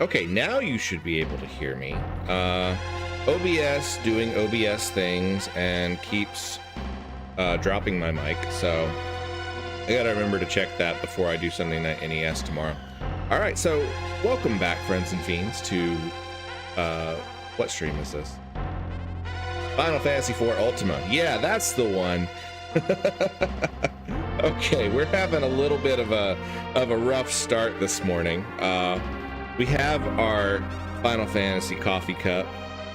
Okay, now you should be able to hear me. OBS doing OBS things and keeps dropping my mic, so I gotta remember to check that before I do Sunday Night NES tomorrow. All right, so welcome back, friends and fiends, to what stream is this? Final Fantasy IV Ultima. Yeah, that's the one. Okay, we're having a little bit of a rough start this morning. We have our Final Fantasy coffee cup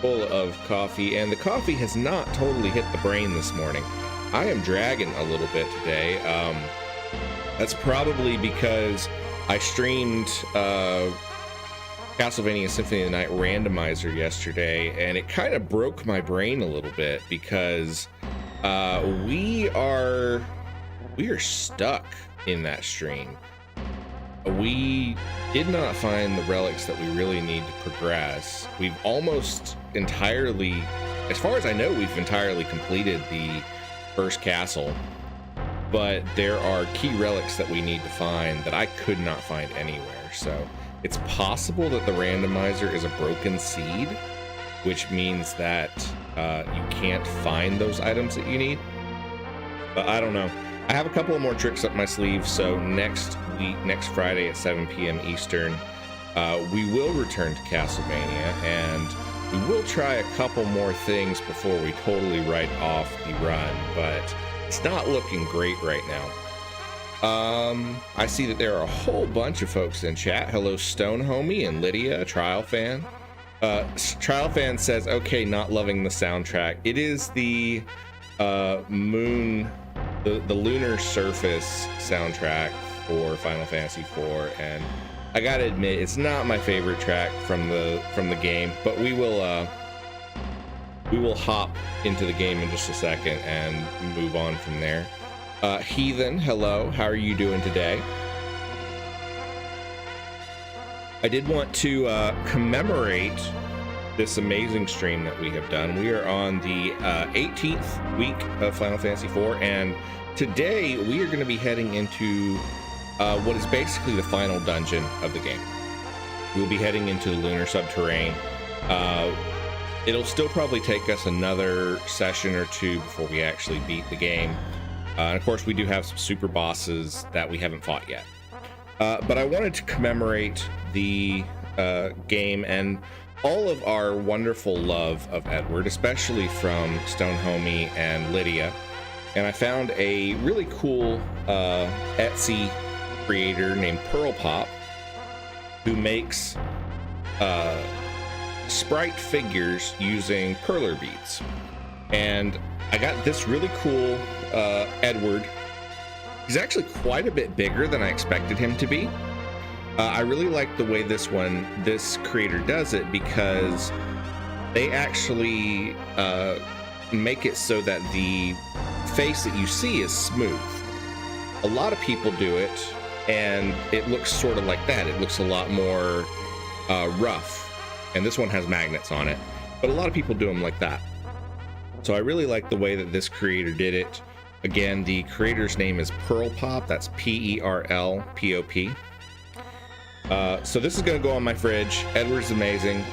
full of coffee, and the coffee has not totally hit the brain this morning. I am dragging a little bit today. That's probably because I streamed Castlevania Symphony of the Night randomizer yesterday, and it kind of broke my brain a little bit because we are stuck in that stream. We did not find the relics that we really need to progress. We've almost entirely, as far as I know, we've entirely completed the first castle, but there are key relics that we need to find that I could not find anywhere. So it's possible that the randomizer is a broken seed, which means that you can't find those items that you need, but I don't know. I have a couple of more tricks up my sleeve, so next Friday at 7 p.m. Eastern, we will return to Castlevania, and we will try a couple more things before we totally write off the run, but it's not looking great right now. I see that there are a whole bunch of folks in chat. Hello, Stone Homie and Lydia, Trial Fan. Trial Fan says, okay, not loving the soundtrack. It is the the Lunar Surface soundtrack for Final Fantasy IV, and I gotta admit it's not my favorite track from the game, but we will hop into the game in just a second and move on from there. Heathen, hello, how are you doing today? I did want to commemorate this amazing stream that we have done. We are on the 18th week of Final Fantasy IV, and today we are going to be heading into what is basically the final dungeon of the game. We'll be heading into the Lunar Subterrane. It'll still probably take us another session or two before we actually beat the game. And of course, we do have some super bosses that we haven't fought yet. But I wanted to commemorate the game and all of our wonderful love of Edward, especially from Stone Homie and Lydia. And I found a really cool Etsy creator named Pearl Pop, who makes sprite figures using perler beads. And I got this really cool Edward. He's actually quite a bit bigger than I expected him to be. I really like the way this creator does it, because they actually make it so that the face that you see is smooth. A lot of people do it and it looks sort of like that. It looks a lot more rough, and this one has magnets on it, but a lot of people do them like that. So I really like the way that this creator did it. Again, the creator's name is Pearl Pop. That's P-E-R-L-P-O-P. So this is going to go on my fridge. Edward's amazing.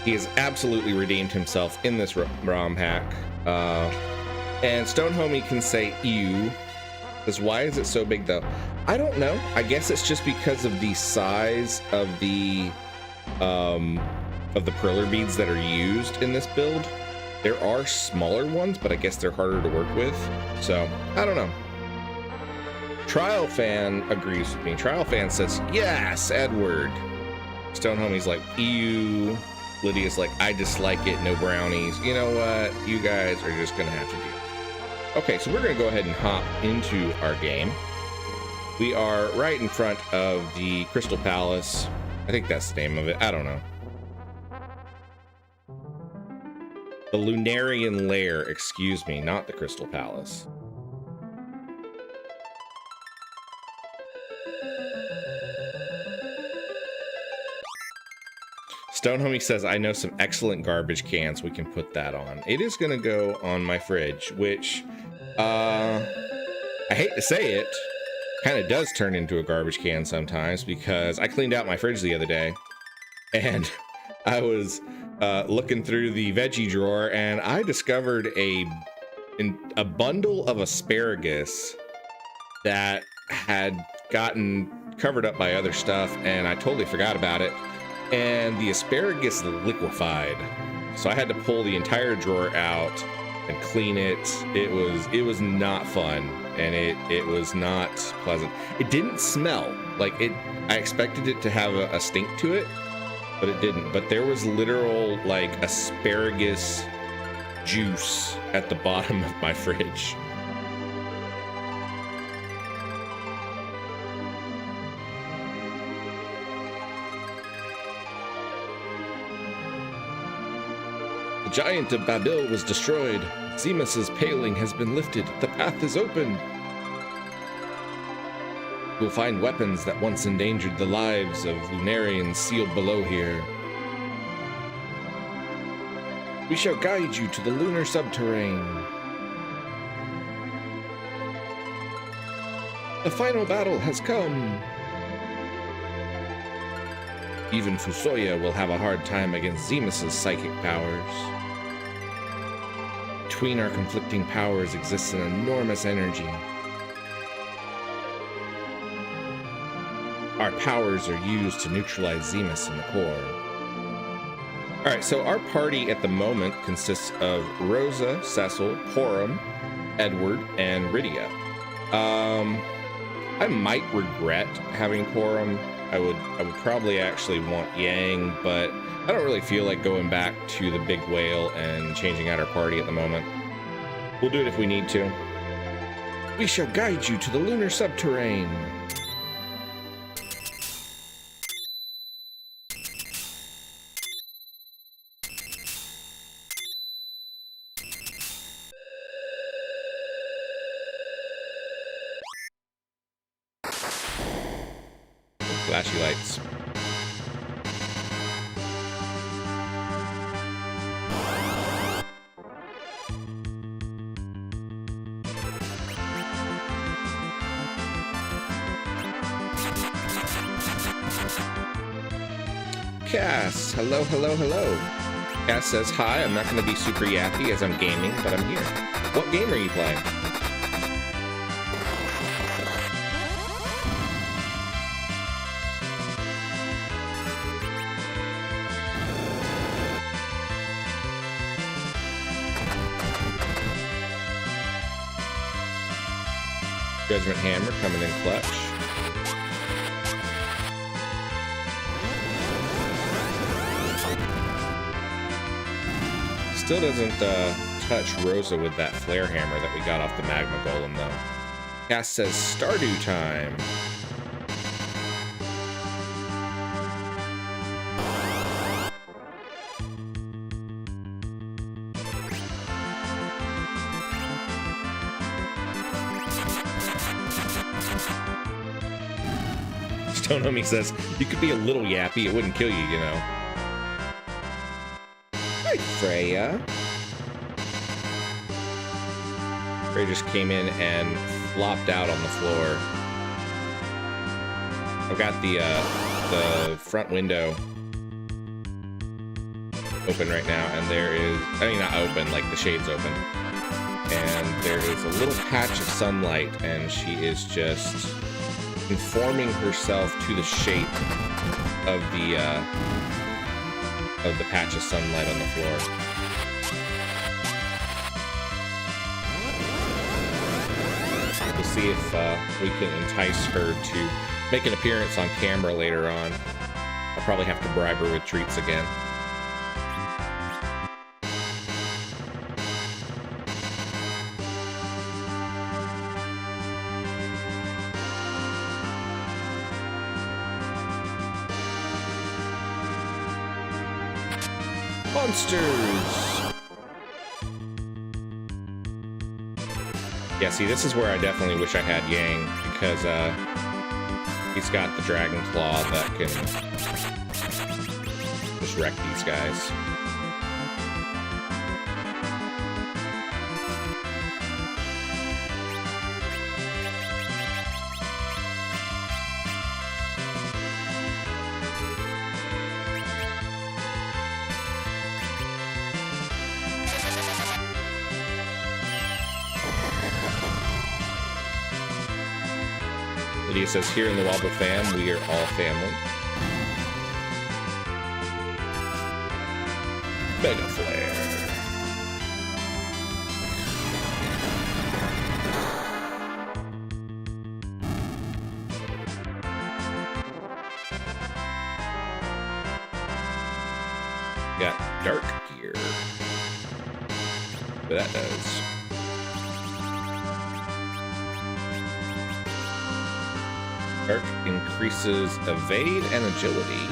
He has absolutely redeemed himself in this ROM hack. And Stone Homie can say ew. Because why is it so big though? I don't know. I guess it's just because of the size of the perler beads that are used in this build. There are smaller ones, but I guess they're harder to work with. So I don't know. Trial Fan agrees with me. Trial Fan says, yes, Edward. Stone Homie's like, ew. Lydia's like, I dislike it, no brownies. You know what? You guys are just going to have to do it. Okay, so we're going to go ahead and hop into our game. We are right in front of the Crystal Palace. I think that's the name of it. I don't know. The Lunarian Lair, excuse me, not the Crystal Palace. Stone Homie says, I know some excellent garbage cans. We can put that on. It is going to go on my fridge, which, I hate to say it, kind of does turn into a garbage can sometimes, because I cleaned out my fridge the other day and I was looking through the veggie drawer, and I discovered a bundle of asparagus that had gotten covered up by other stuff, and I totally forgot about it, and the asparagus liquefied. So I had to pull the entire drawer out and clean it. It was not fun, and it was not pleasant. It didn't smell like it. I expected it to have a stink to it, but it didn't. But there was literal like asparagus juice at the bottom of my fridge. The giant of Babil was destroyed. Zemus's paling has been lifted. The path is open. You'll find weapons that once endangered the lives of Lunarians sealed below here. We shall guide you to the Lunar Subterrane. The final battle has come. Even Fusoya will have a hard time against Zemus's psychic powers. Between our conflicting powers exists an enormous energy. Our powers are used to neutralize Zemus in the core. Alright, so our party at the moment consists of Rosa, Cecil, Porum, Edward, and Rydia. I might regret having Porum. I would probably actually want Yang, but I don't really feel like going back to the big whale and changing out our party at the moment. We'll do it if we need to. We shall guide you to the Lunar Subterrane. Flashy lights. Cass, hello, hello, hello. Cass says, hi, I'm not going to be super yappy as I'm gaming, but I'm here. What game are you playing? Judgment Hammer coming in clutch. Still doesn't touch Rosa with that flare hammer that we got off the magma golem though. Cass says Stardew time. Stonomi says, you could be a little yappy, it wouldn't kill you, you know. Hi, Freya. Freya just came in and flopped out on the floor. I've got the front window open right now, and there is, I mean, not open, like the shade's open. And there is a little patch of sunlight, and she is just conforming herself to the shape of the patch of sunlight on the floor. We'll see if we can entice her to make an appearance on camera later on. I'll probably have to bribe her with treats again. Monsters! Yeah, see, this is where I definitely wish I had Yang, because he's got the Dragon Claw that can just wreck these guys. Lydia says, here in the Wobble fam, we are all family. Mega Flare. Got Dark Gear. But that does. Dark increases evade and agility,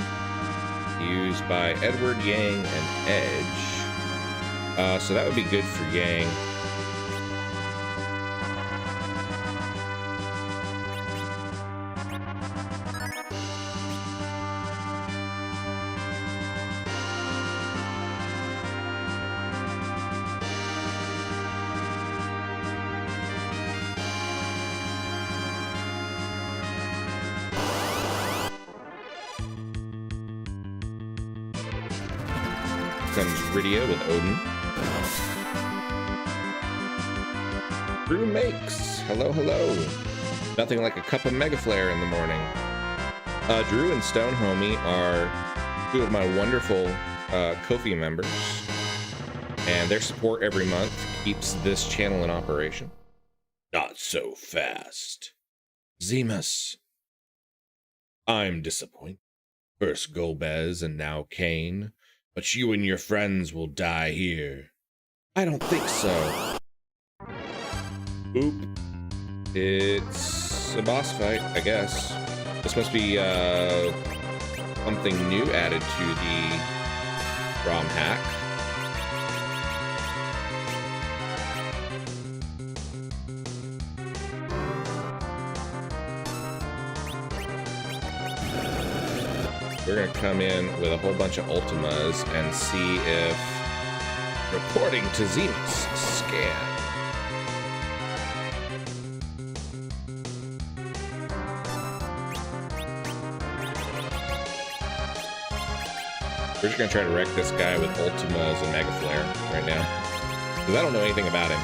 used by Edward, Yang, and Edge. So that would be good for Yang. Comes Rydia with Odin. Drew makes. Hello, hello. Nothing like a cup of Mega Flare in the morning. Drew and Stone Homie are two of my wonderful Ko-fi members, and their support every month keeps this channel in operation. Not so fast. Zemus. I'm disappointed. First Golbez and now Kane. But you and your friends will die here. I don't think so. Oop. It's a boss fight, I guess. This must be something new added to the romhack. We're gonna come in with a whole bunch of Ultimas and see if, according to Zemus scan, we're just gonna try to wreck this guy with Ultimas and Mega Flare right now, because I don't know anything about him.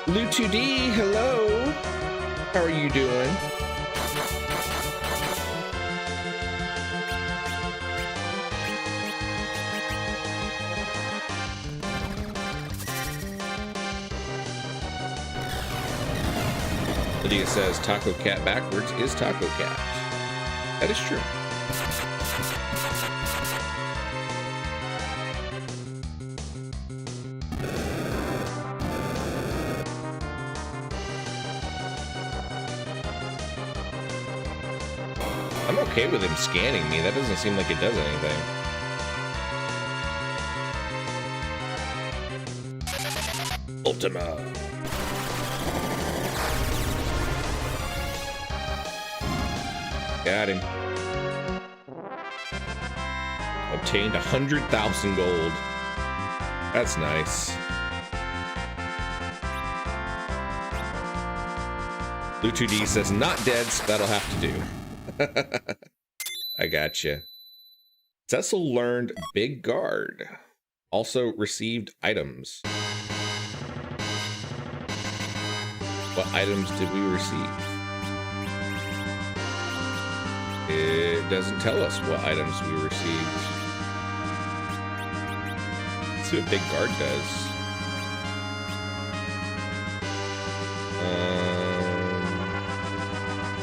Lu2D, hello. How are you doing? Lydia says Taco Cat backwards is Taco Cat. That is true. I'm okay with him scanning me. That doesn't seem like it does anything. Ultima. Got him. Obtained 100,000 gold. That's nice. Lu2D says not dead, so that'll have to do. I gotcha. Cecil learned Big Guard. Also received items. What items did we receive? It doesn't tell us what items we received. Let's see what Big Guard does.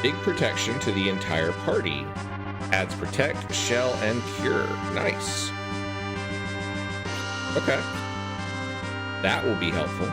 Big protection to the entire party. Adds protect, shell, and cure. Nice. Okay. That will be helpful.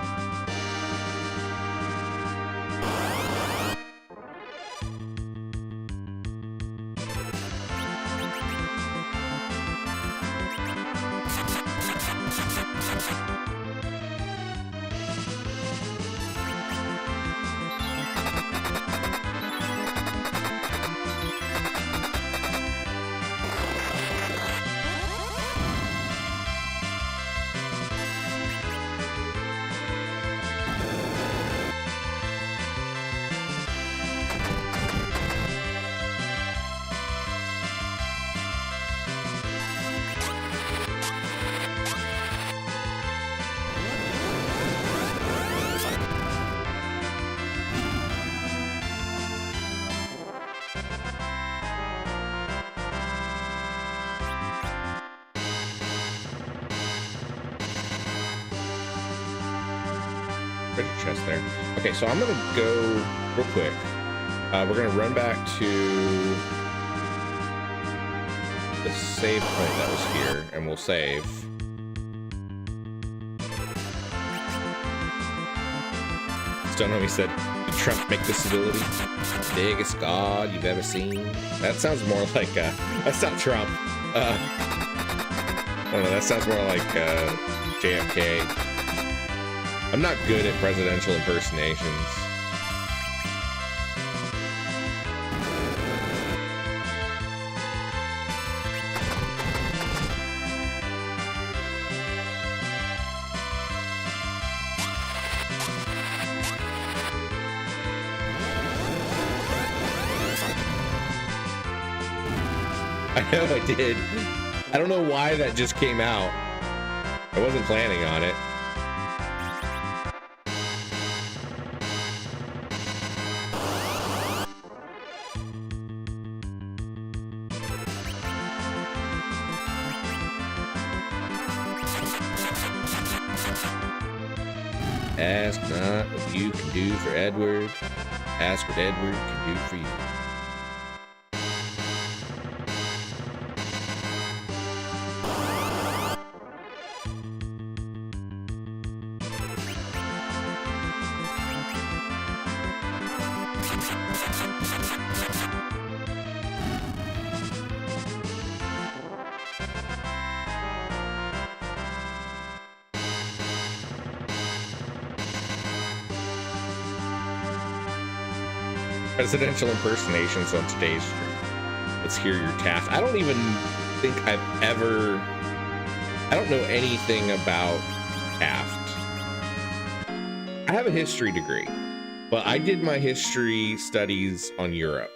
treasure chest there. Okay, so I'm gonna go real quick. We're gonna run back to the save point that was here, and we'll save. Stonehomie said, "Did Trump make this ability? Biggest god you've ever seen?" That sounds more like that's not Trump. I don't know, that sounds more like JFK. I'm not good at presidential impersonations. I know I did. I don't know why that just came out. I wasn't planning on it. Ask not what you can do for Edward. Ask what Edward can do for you. Presidential impersonations on today's stream. Let's hear your task. I don't even think I don't know anything about Taft. I have a history degree, but I did my history studies on Europe.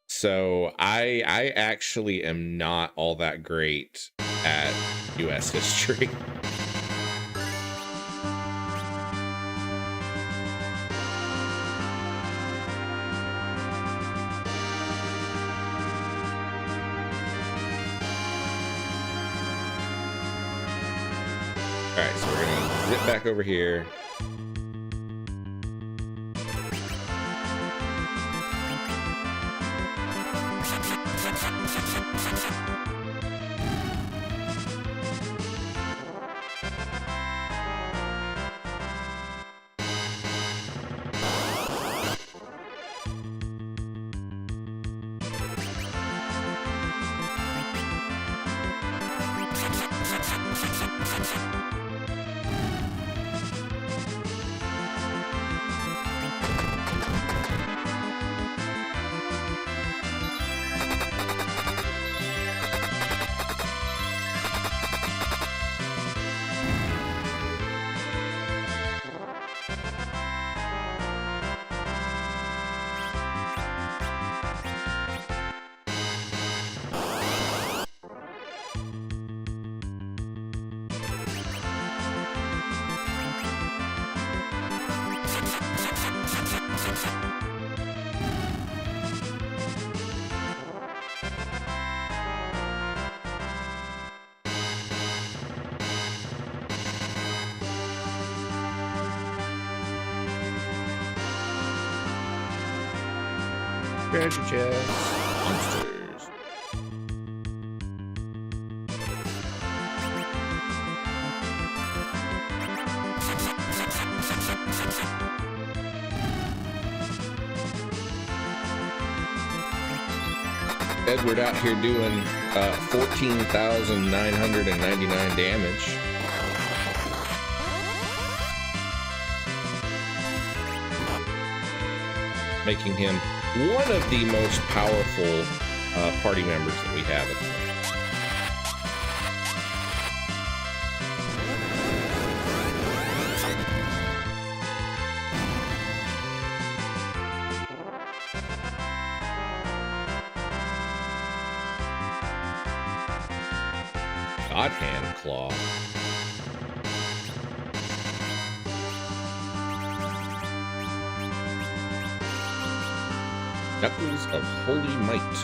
So I actually am not all that great at US history. Alright, so we're gonna zip back over here. Treasure chest. Monsters. Edward out here doing 14,999 damage. Making him one of the most powerful party members that we have at the moment. Godhand Claw. Knuckles of Holy Might.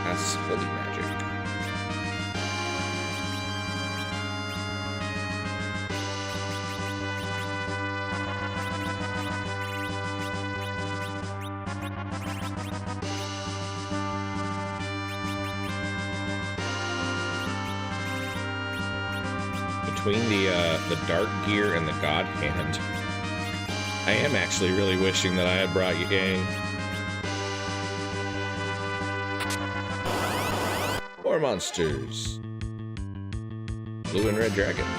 That's holy magic. between the Dark Gear and the God Hand, I am actually really wishing that I had brought you gang. More monsters. Blue and red dragons.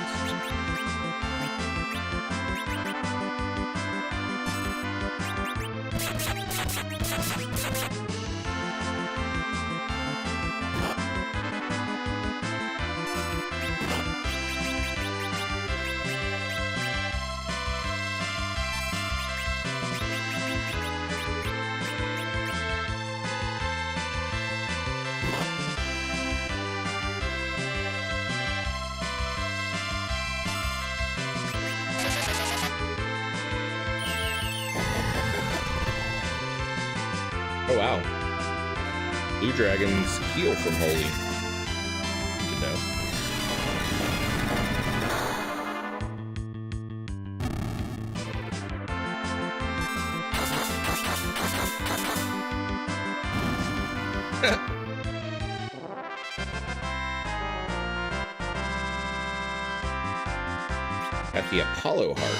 Oh wow. Blue dragons heal from holy. Good to know. At the Apollo heart.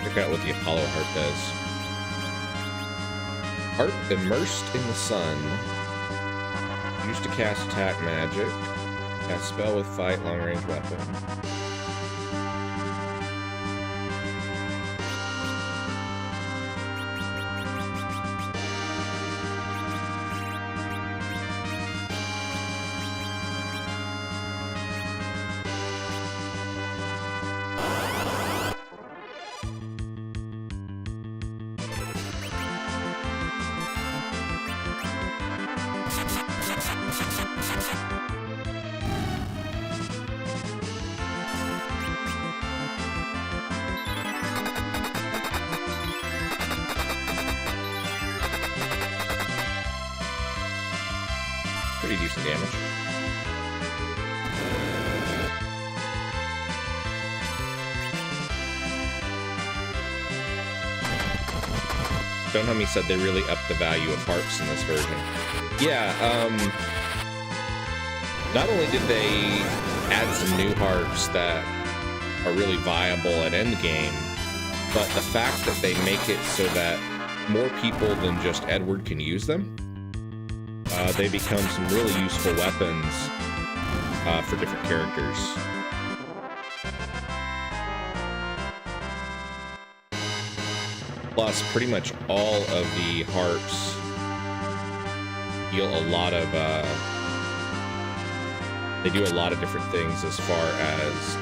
Check out what the Apollo heart does. Heart immersed in the sun. Used to cast attack magic. Cast spell with fight, long range weapon. Pretty decent damage. Stonehomie said they really upped the value of harps in this version. Yeah, not only did they add some new harps that are really viable at endgame, but the fact that they make it so that more people than just Edward can use them. They become some really useful weapons for different characters. Plus, pretty much all of the harps deal a lot of, they do a lot of different things as far as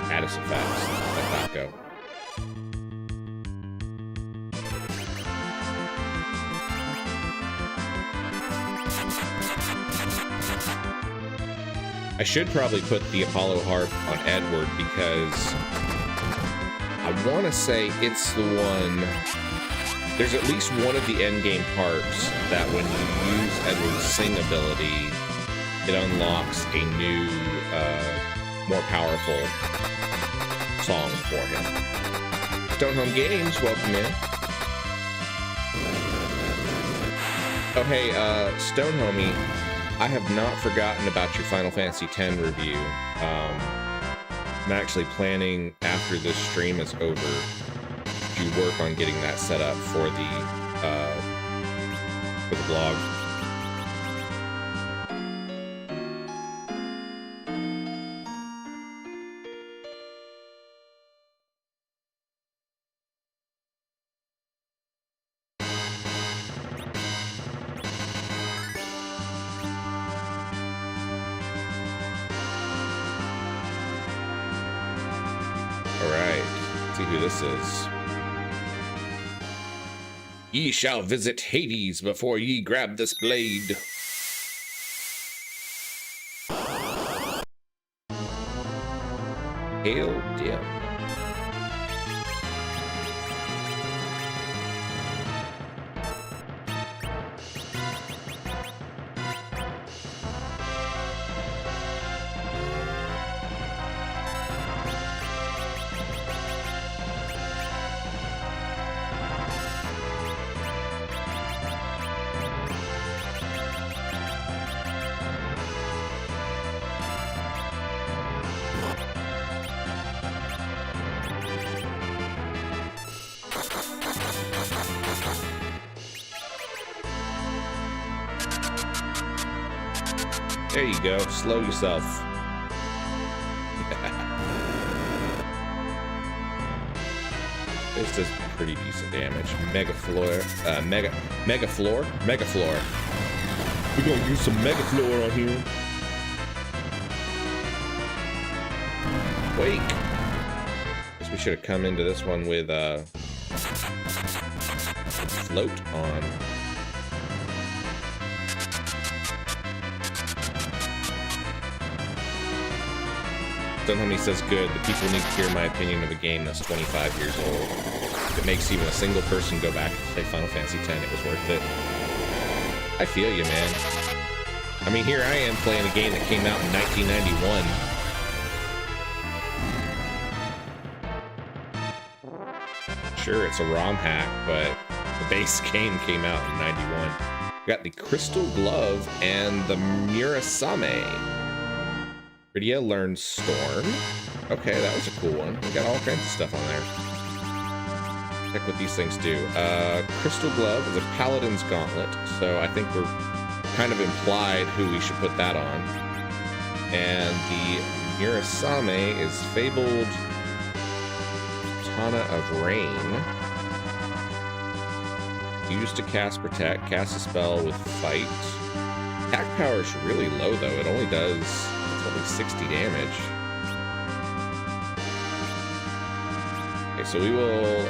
status effects like that go. I should probably put the Apollo harp on Edward because I want to say it's the one. There's at least one of the endgame harps that when you use Edward's sing ability, it unlocks a new, more powerful song for him. Stonehome Games, welcome in. Oh hey, Stonehomie, I have not forgotten about your Final Fantasy X review. I'm actually planning after this stream is over to work on getting that set up for the blog. This is. Ye shall visit Hades before ye grab this blade. Hail dim. There you go. Slow yourself. This does pretty decent damage. Mega floor. We're gonna use some mega floor on here. Wake. Guess we should have come into this one with float on. Homie says good. The people need to hear my opinion of a game that's 25 years old. If it makes even a single person go back and say Final Fantasy X, it was worth it. I feel you, man. I mean, here I am playing a game that came out in 1991. Sure, it's a ROM hack, but the base game came out in 91. We got the Crystal Glove and the Murasame. Rydia learns Storm. Okay, that was a cool one. We got all kinds of stuff on there. Check what these things do. Crystal Glove is a Paladin's Gauntlet, so I think we're kind of implied who we should put that on. And the Murasame is Fabled Katana of Rain. Used to cast Protect, cast a spell with Fight. Attack power is really low though, it only does only 60 damage. Okay, so we will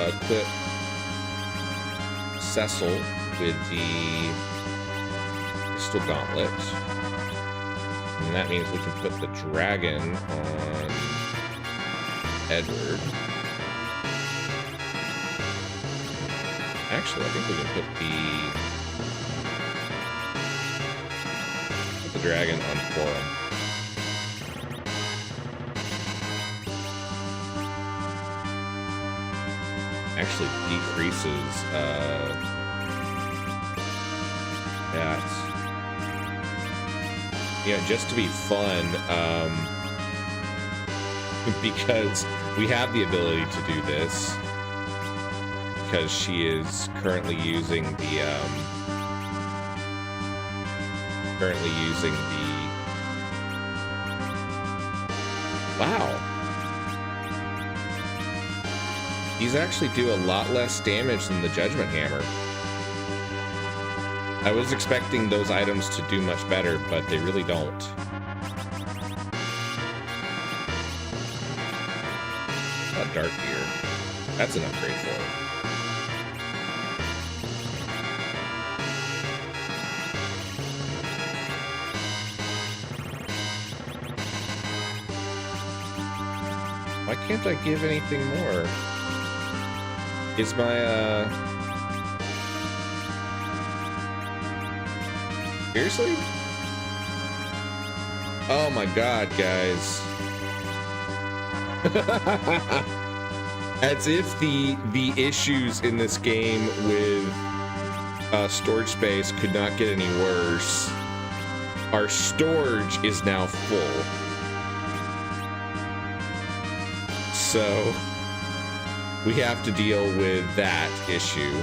equip Cecil with the Crystal Gauntlet. And that means we can put the dragon on Edward. Actually, I think we can put the dragon on Forum. Actually decreases that. Yeah, just to be fun, because we have the ability to do this, because she is currently using the wow. These actually do a lot less damage than the Judgment Hammer. I was expecting those items to do much better, but they really don't. Dark Gear. That's an upgrade for it. Why can't I give anything more? Is my, seriously? Oh my god, guys. As if the issues in this game with storage space could not get any worse. Our storage is now full. So we have to deal with that issue.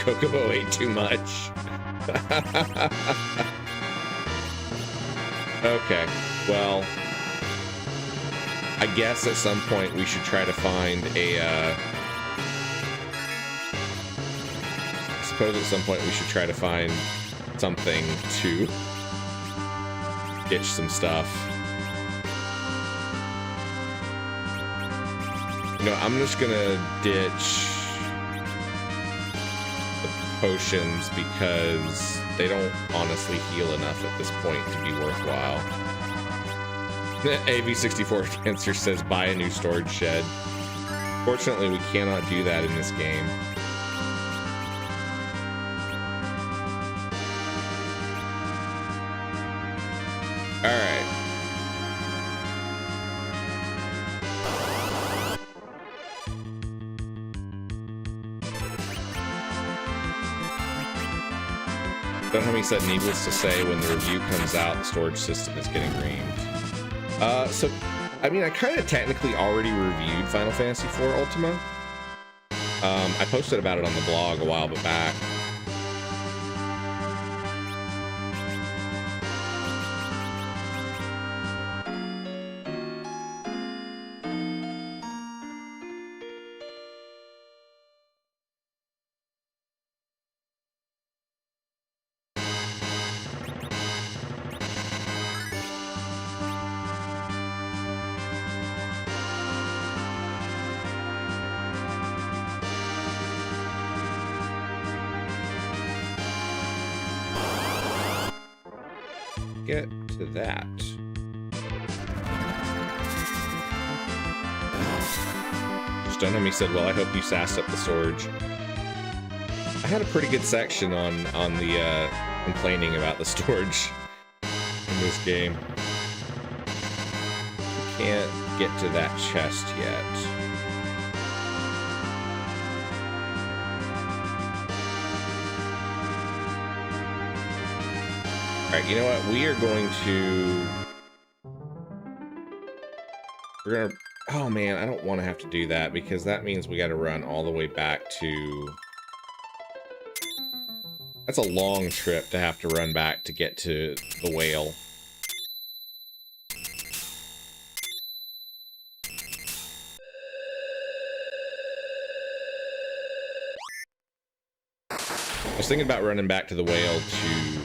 Kokobo ate too much. Okay, well, I guess at some point we should try to find a, I suppose at some point we should try to find something to ditch some stuff. You know, I'm just gonna ditch the potions because they don't honestly heal enough at this point to be worthwhile. AV64 Cancer says buy a new storage shed. Fortunately, we cannot do that in this game. All right. Homie said, needless to say, when the review comes out, the storage system is getting reamed. So, I mean, I kind of technically already reviewed Final Fantasy IV Ultima. I posted about it on the blog a while back. get to that. Stonehomie said, well, I hope you sassed up the storage. I had a pretty good section on the complaining about the storage in this game. Can't get to that chest yet. Alright, you know what? We're gonna... Oh man, I don't want to have to do that because that means we got to run all the way back to... That's a long trip to have to run back to get to the whale. I was thinking about running back to the whale to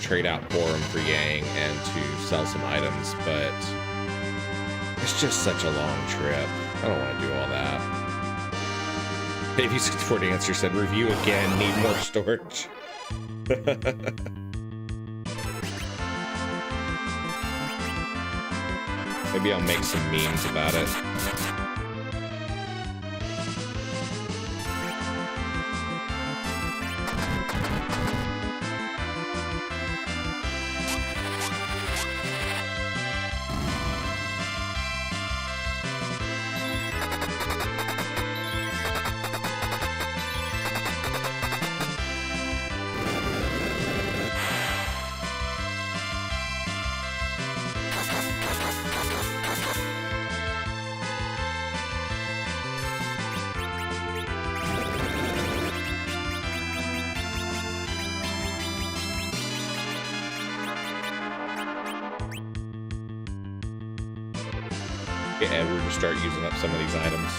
trade out Porum for Yang and to sell some items, but it's just such a long trip. I don't want to do all that. Baby 64 Dancer said, review again, need more storage. Maybe I'll make some memes about it. Get Edward to start using up some of these items.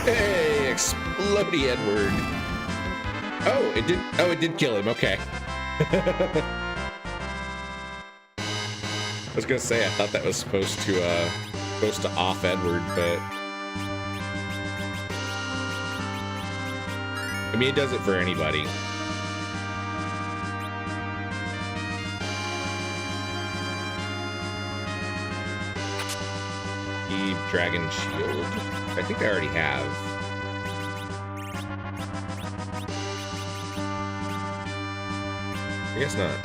Hey, explodey Edward. Oh, it did kill him. Okay. I was gonna say I thought that was supposed to off Edward, but I mean it does it for anybody. Dragon Shield. I think I already have. I guess not.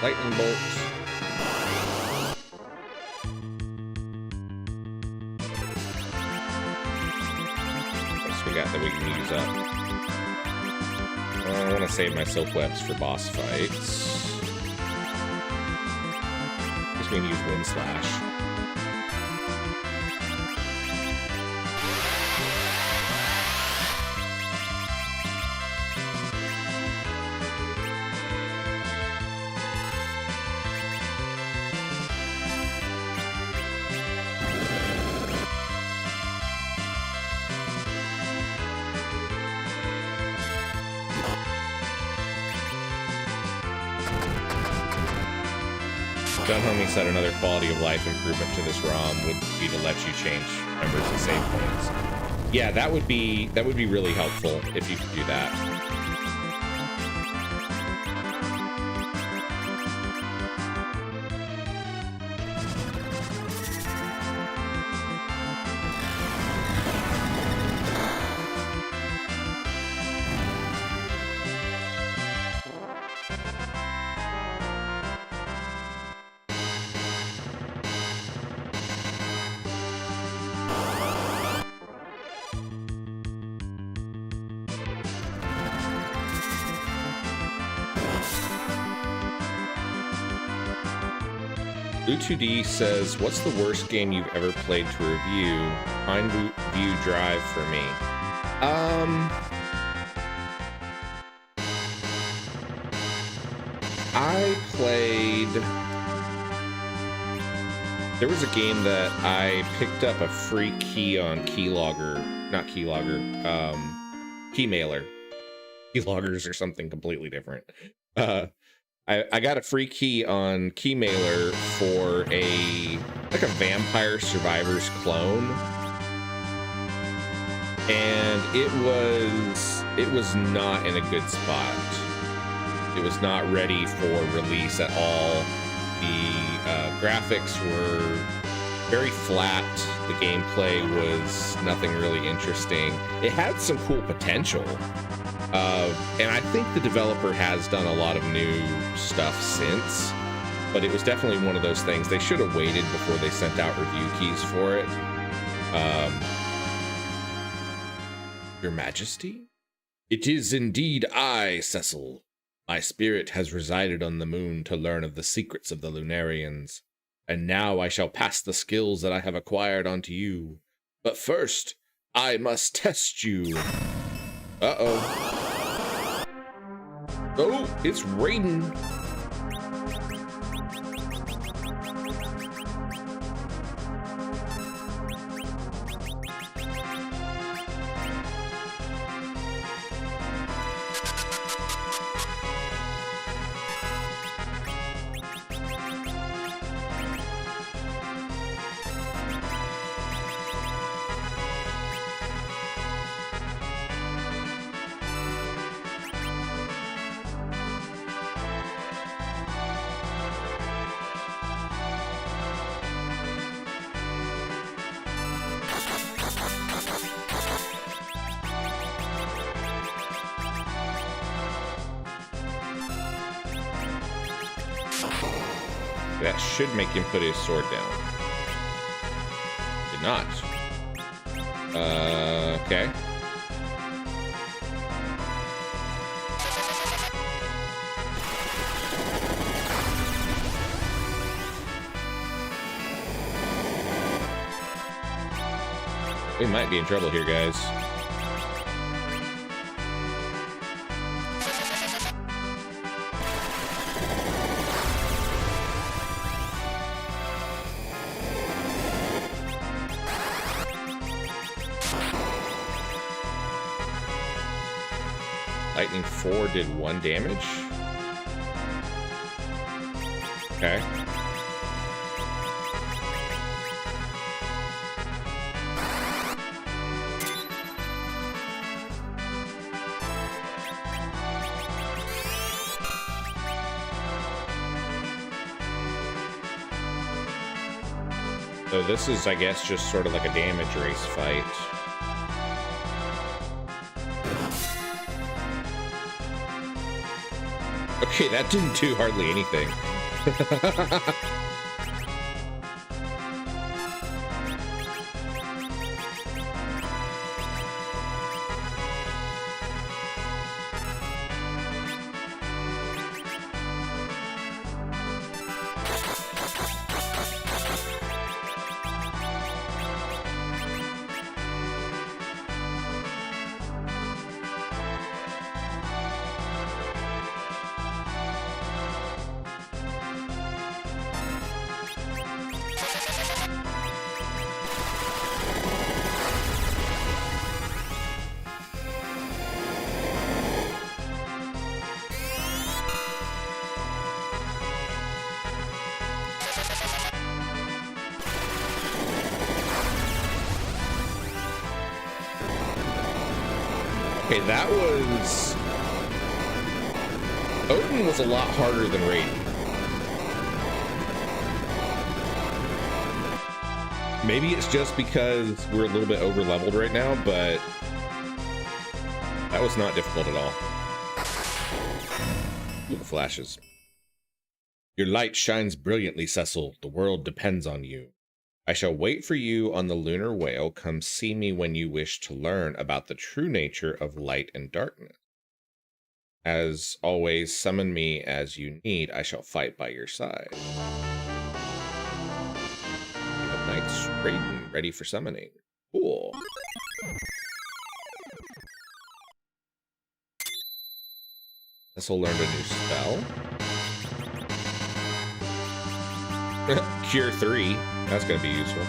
Lightning bolt. What else we got that we can use up? I want to save my silk webs for boss fights. Guess we can use Wind Slash. John Homie said another quality of life improvement to this ROM would be to let you change members and save points. Yeah, that would be really helpful if you could do that. Blue2D says, what's the worst game you've ever played to review? Pineview Drive for me. I played There was a game that I picked up a free key on Keylogger, not Keylogger, Keymailer. Keyloggers or something completely different. I got a free key on Keymailer for like a Vampire Survivors clone. And it was not in a good spot. It was not ready for release at all. The graphics were very flat. The gameplay was nothing really interesting. It had some cool potential. And I think the developer has done a lot of new stuff since, but it was definitely one of those things. They should have waited before they sent out review keys for it. Your Majesty? It is indeed I, Cecil. My spirit has resided on the moon to learn of the secrets of the Lunarians, and now I shall pass the skills that I have acquired onto you. But first, I must test you. Uh-oh. Oh, it's Raiden. That should make him put his sword down. Did not. Okay. We might be in trouble here, guys. Lightning 4 did 1 damage. Okay. So this is, I guess, just sort of like a damage race fight. Okay, that didn't do hardly anything. Okay, that was... Odin was a lot harder than Raiden. Maybe it's just because we're a little bit over-leveled right now, but that was not difficult at all. Ooh, the flashes. Your light shines brilliantly, Cecil. The world depends on you. I shall wait for you on the lunar whale. Come see me when you wish to learn about the true nature of light and darkness. As always, summon me as you need. I shall fight by your side. Knight's Raiden ready for summoning. Cool. Cecil learned a new spell. Cure 3. That's going to be useful.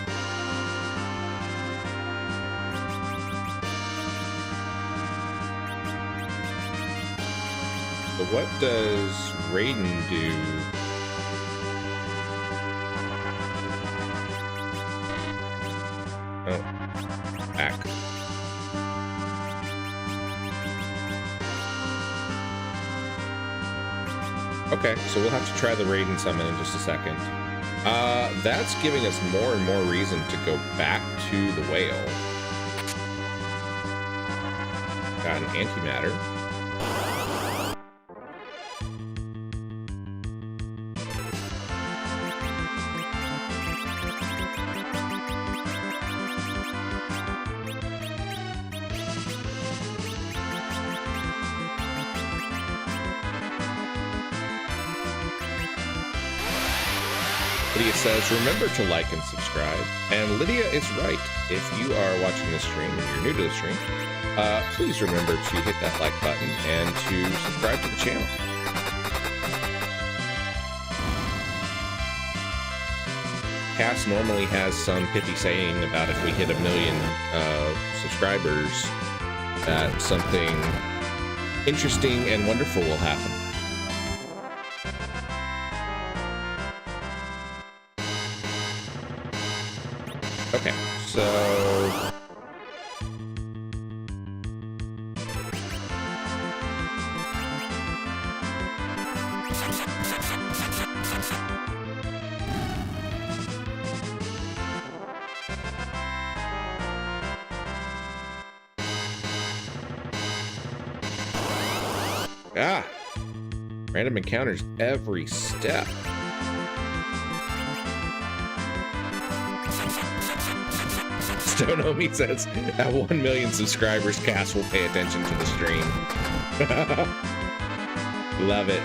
So what does Raiden do? Oh, back. Okay, so we'll have to try the Raiden summon in just a second. That's giving us more and more reason to go back to the whale. Got an antimatter. Lydia says, remember to like and subscribe. And Lydia is right. If you are watching this stream and you're new to the stream, please remember to hit that like button and to subscribe to the channel. Cass normally has some pithy saying about if we hit 1 million subscribers, that something interesting and wonderful will happen. Okay, so random encounters every step. Stonomi says, at 1 million subscribers, Cass will pay attention to the stream. Love it.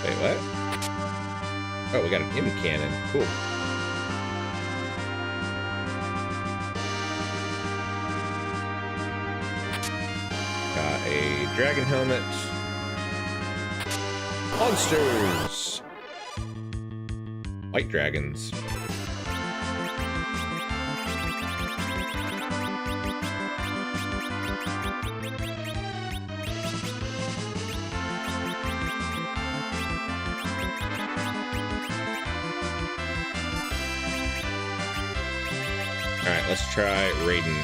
Wait, what? Oh, we got an M cannon. Cool. Got a dragon helmet. Monsters! White dragons. Alright, let's try Raiden.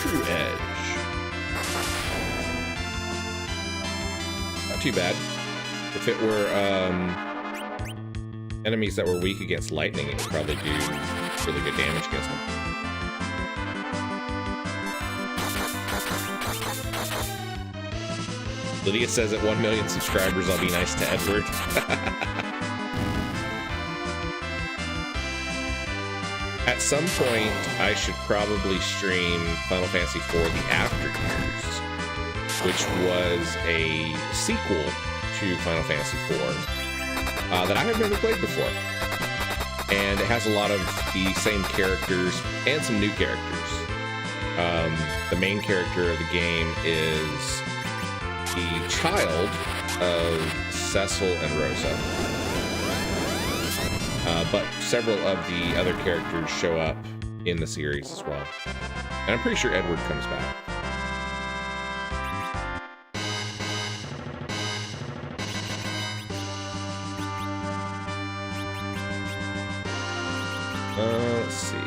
True Edge. Not too bad. If it were, enemies that were weak against lightning, it would probably do really good damage against them. Lydia says at 1 million subscribers, I'll be nice to Edward. At some point, I should probably stream Final Fantasy IV The Afteryears, which was a sequel to Final Fantasy IV. That I have never played before. And it has a lot of the same characters and some new characters. The main character of the game is the child of Cecil and Rosa. But several of the other characters show up in the series as well. And I'm pretty sure Edward comes back. Let's see. Is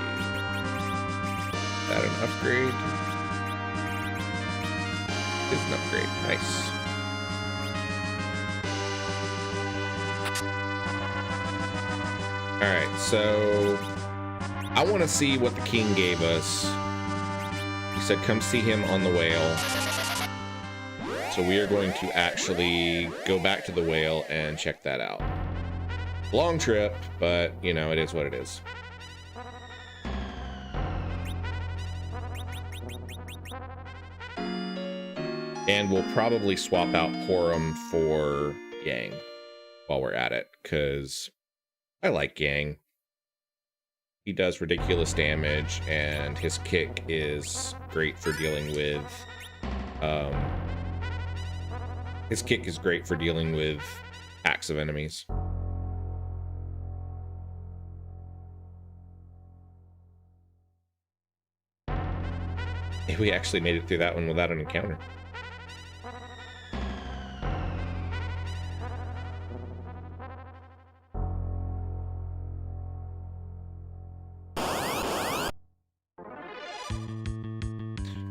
that an upgrade? It is an upgrade. Nice. Alright, so I want to see what the king gave us. He said come see him on the whale. So we are going to actually go back to the whale and check that out. Long trip, but you know, it is what it is. And we'll probably swap out Porum for Yang while we're at it, because I like Yang. He does ridiculous damage, and his kick is great for dealing with packs of enemies. We actually made it through that one without an encounter.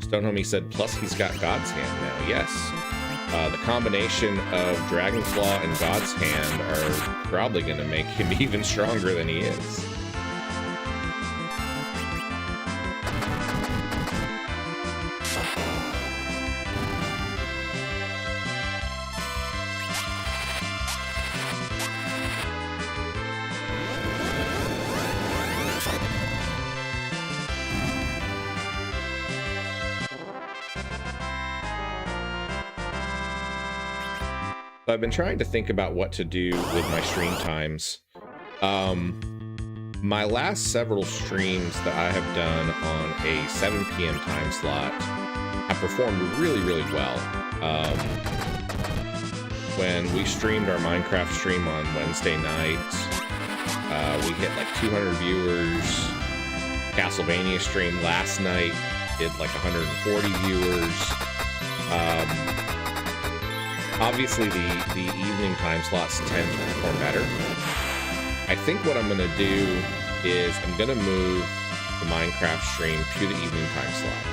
Stonehomie said, plus he's got God's Hand now. Yes. The combination of Dragonclaw and God's Hand are probably going to make him even stronger than he is. I've been trying to think about what to do with my stream times. My last several streams that I have done on a 7 p.m. time slot have performed really, really well. When we streamed our Minecraft stream on Wednesday night, we hit like 200 viewers. Castlevania stream last night did like 140 viewers. Obviously, the evening time slots tend to perform better. I think what I'm going to do is I'm going to move the Minecraft stream to the evening time slot.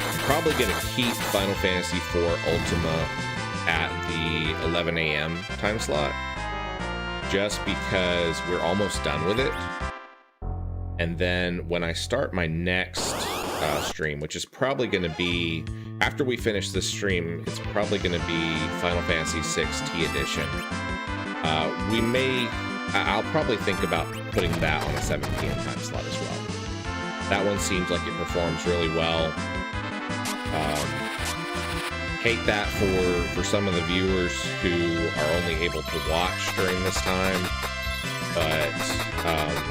I'm probably going to keep Final Fantasy IV Ultima at the 11 a.m. time slot, just because we're almost done with it. And then when I start my next stream, which is probably going to be after we finish this stream, it's probably going to be Final Fantasy VI T Edition. I'll probably think about putting that on a 7 p.m. time slot as well. That one seems like it performs really well. Hate that for some of the viewers who are only able to watch during this time. But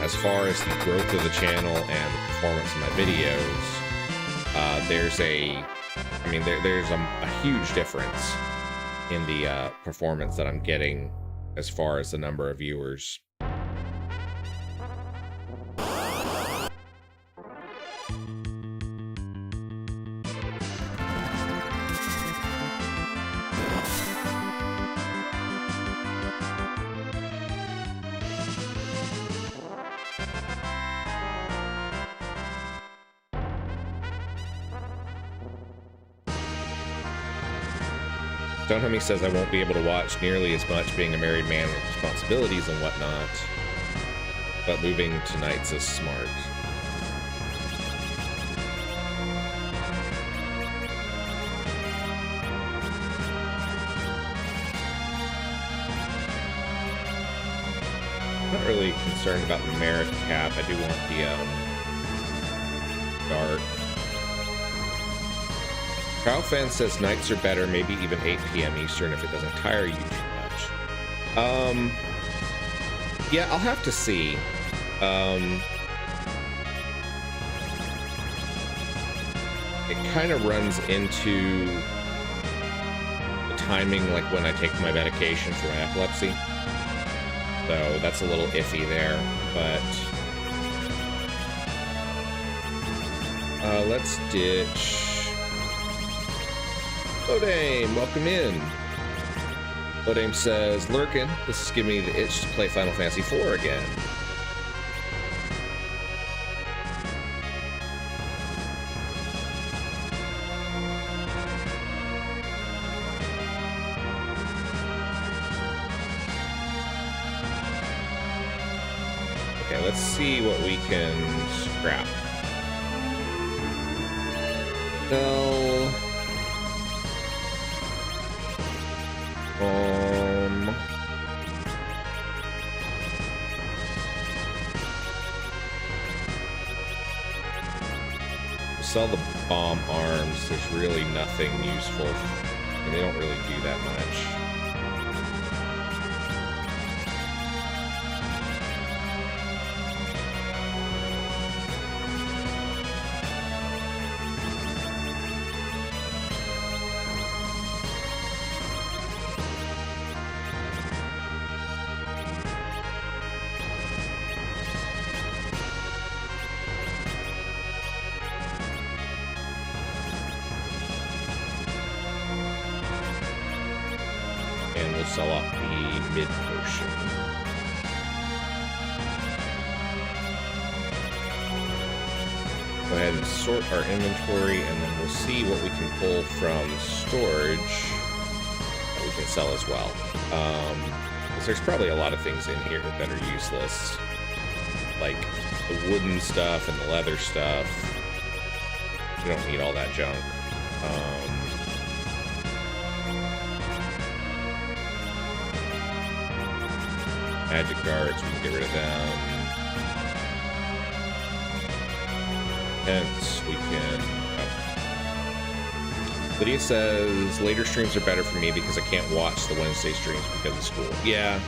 as far as the growth of the channel and the performance of my videos, there's a huge difference in the performance that I'm getting as far as the number of viewers. Stonehomie says I won't be able to watch nearly as much being a married man with responsibilities and whatnot, but moving to nights is smart. I'm not really concerned about the merit cap. I do want the dark. Crowdfan says nights are better, maybe even 8 p.m. Eastern if it doesn't tire you too much. Yeah, I'll have to see. It kind of runs into the timing, like when I take my medication for my epilepsy. So that's a little iffy there, but let's ditch. Odame, welcome in. Odame says, Lurkin, this is giving me the itch to play Final Fantasy IV again. Okay, let's see what we can scrap. No. Sell the bomb arms. There's really nothing useful. And they don't really do that much. Sell off the mid potion. Go ahead and sort our inventory, and then we'll see what we can pull from storage that we can sell as well. Because there's probably a lot of things in here that are useless, like the wooden stuff and the leather stuff. We don't need all that junk. Magic guards, we can get rid of them. Hence, we can... Oh. Lydia says, later streams are better for me because I can't watch the Wednesday streams because of school. Yeah.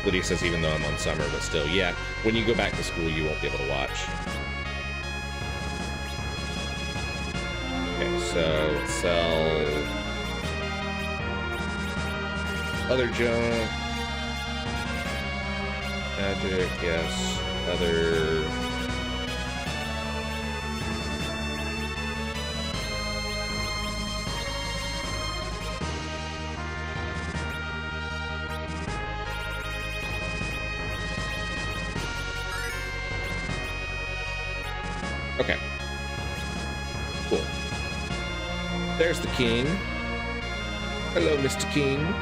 Lydia says, even though I'm on summer, but still, yeah. When you go back to school, you won't be able to watch. Okay, so let's sell... other junk, magic, yes, other, okay, cool. There's the king. Hello, Mr. King.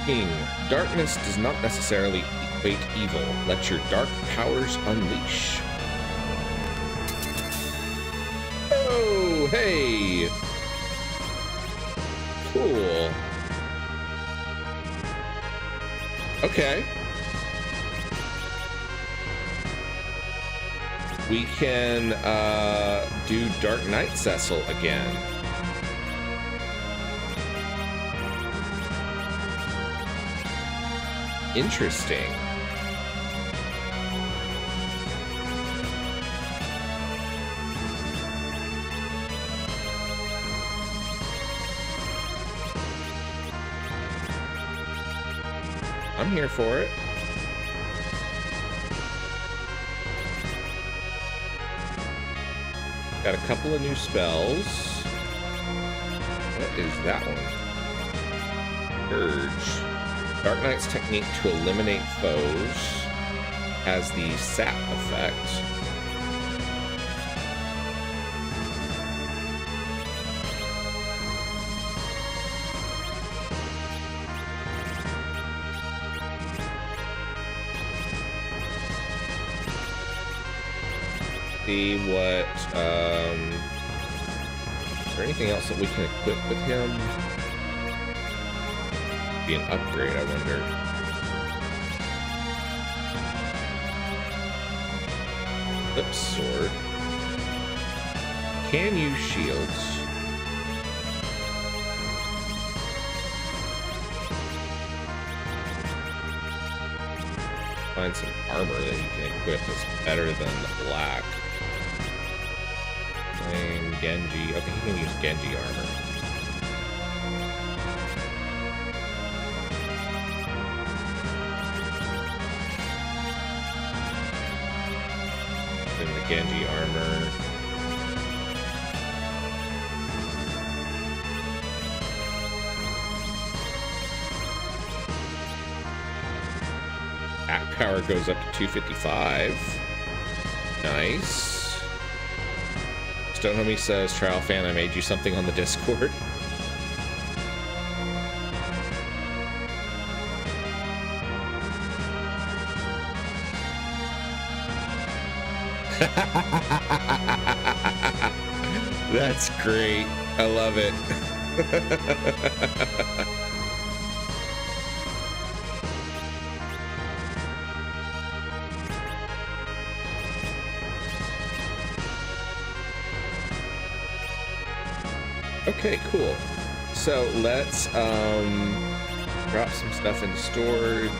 King, darkness does not necessarily equate evil. Let your dark powers unleash. Oh, hey! Cool. Okay. We can do Dark Night Cecil again. Interesting. I'm here for it. Got a couple of new spells. What is that one? Purge. Dark Knight's technique to eliminate foes has the sap effect. See what, is there anything else that we can equip with him? Be an upgrade, I wonder. Flip sword. Can use shields. Find some armor that he can equip that's better than the black. Flame, Genji. Okay, he can use Genji armor. Genji armor. Attack power goes up to 255. Nice. Stone Homie says, Trial fan, I made you something on the Discord. That's great. I love it. Okay, cool. So let's drop some stuff into storage.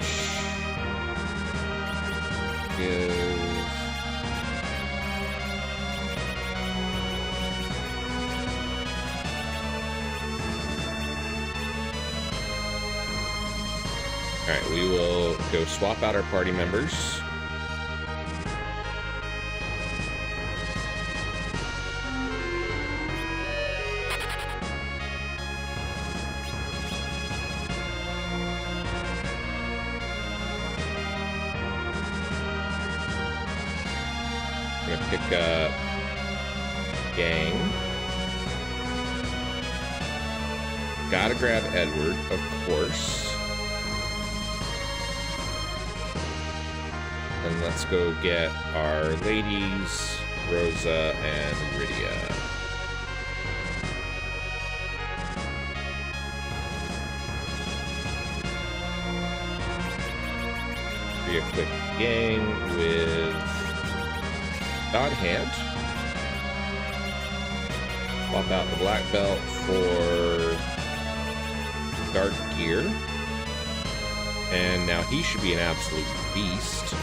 All right, we will go swap out our party members. Pick up gang. Gotta grab Edward, of course. And let's go get our ladies, Rosa and Rydia. Be a quick gang with God Hand. Swap out the black belt for dark gear. And now he should be an absolute beast.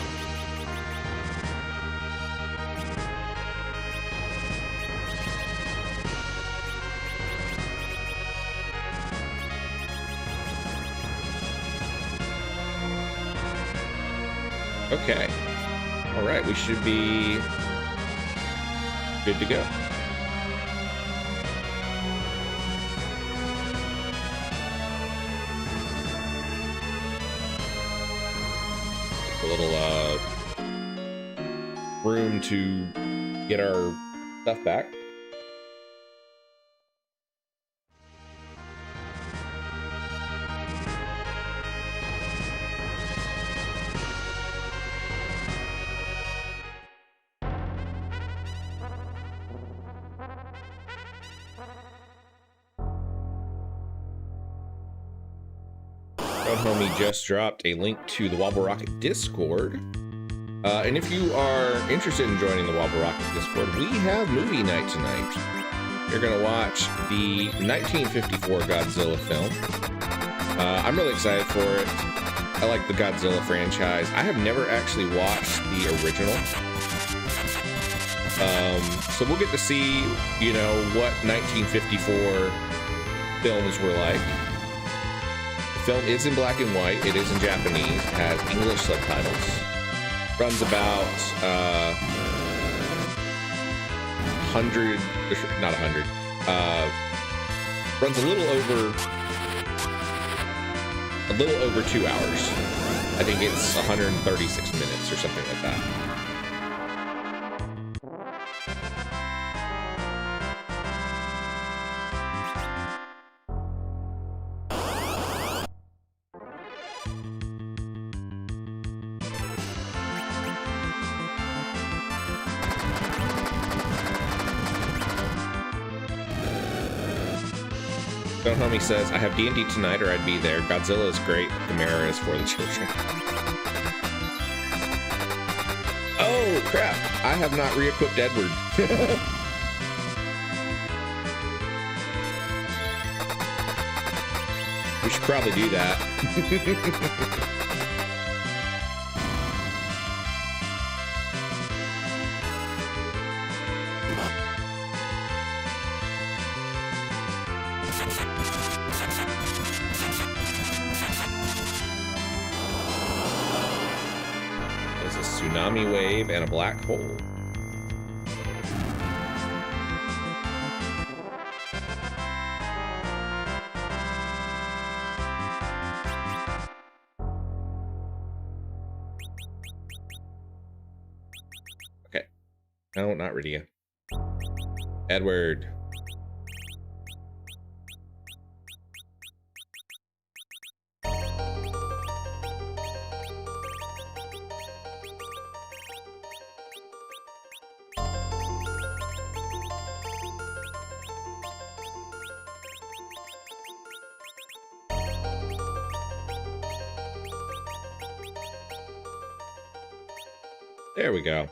Okay. All right, we should be good to go. Take a little room to get our stuff back. Homie just dropped a link to the Wobble Rocket Discord. And if you are interested in joining the Wobble Rocket Discord, we have movie night tonight. You're gonna watch the 1954 Godzilla film. I'm really excited for it. I like the Godzilla franchise. I have never actually watched the original. So we'll get to see, you know, what 1954 films were like. Film is in black and white. It is in Japanese. It has English subtitles. Runs about 100, not 100. Runs a little over 2 hours. I think it's 136 minutes or something like that. Homie says, I have D&D tonight or I'd be there. Godzilla is great. Gamera is for the children. Oh, crap. I have not re-equipped Edward. We should probably do that. Tsunami wave and a black hole. Okay. No, not Rydia. Edward. There we go.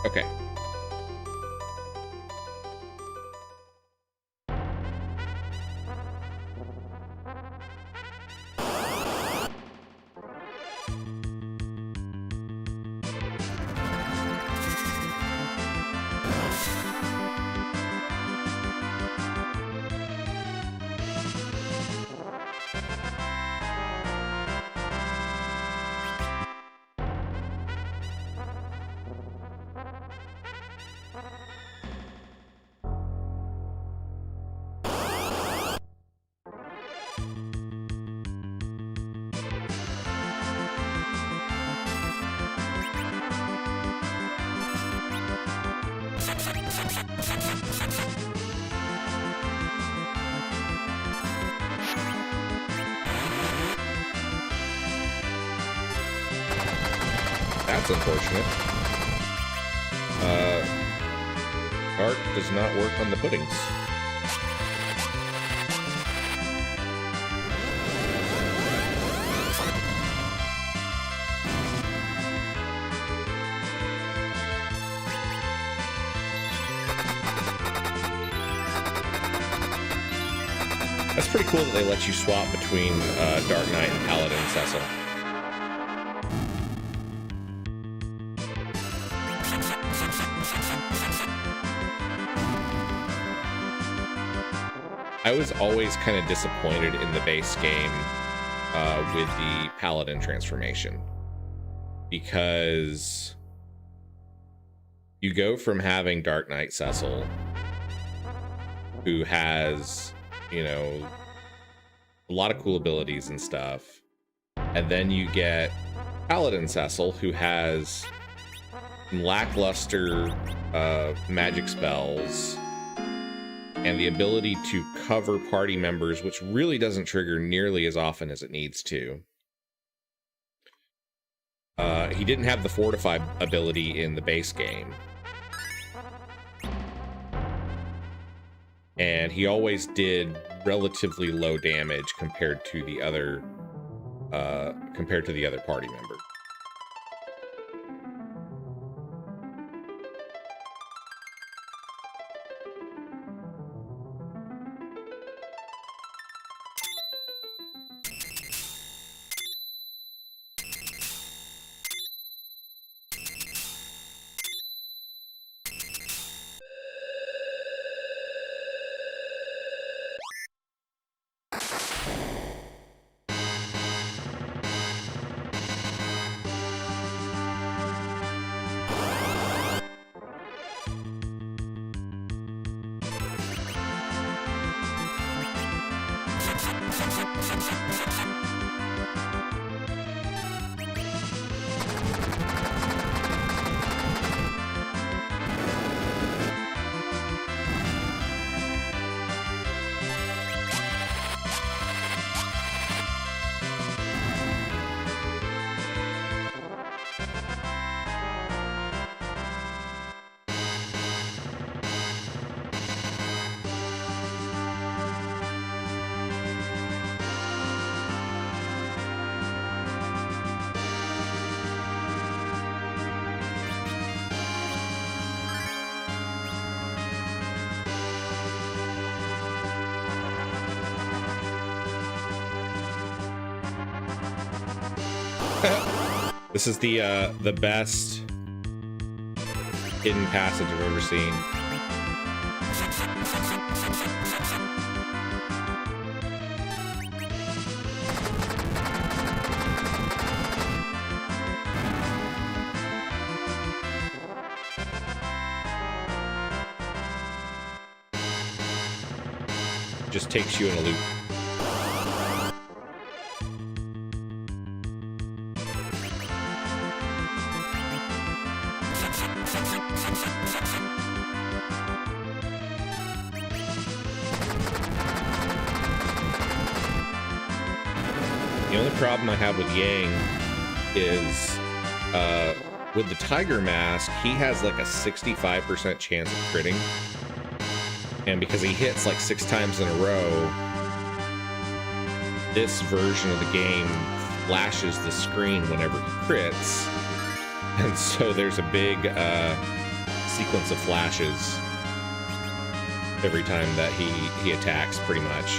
Okay. That's unfortunate. Art does not work on the puddings. That's pretty cool that they let you swap between Dark Knight and Paladin Cecil. I was always kind of disappointed in the base game with the Paladin transformation, because you go from having Dark Knight Cecil, who has, you know, a lot of cool abilities and stuff, and then you get Paladin Cecil, who has lackluster magic spells and the ability to cover party members, which really doesn't trigger nearly as often as it needs to. He didn't have the Fortify ability in the base game. And he always did relatively low damage compared to the other party member. This is the best hidden passage I've ever seen. Just takes you in a loop. The only problem I have with Yang is with the Tiger Mask, he has like a 65% chance of critting. And because he hits like 6 times in a row, this version of the game flashes the screen whenever he crits. And so there's a big sequence of flashes every time that he attacks, pretty much.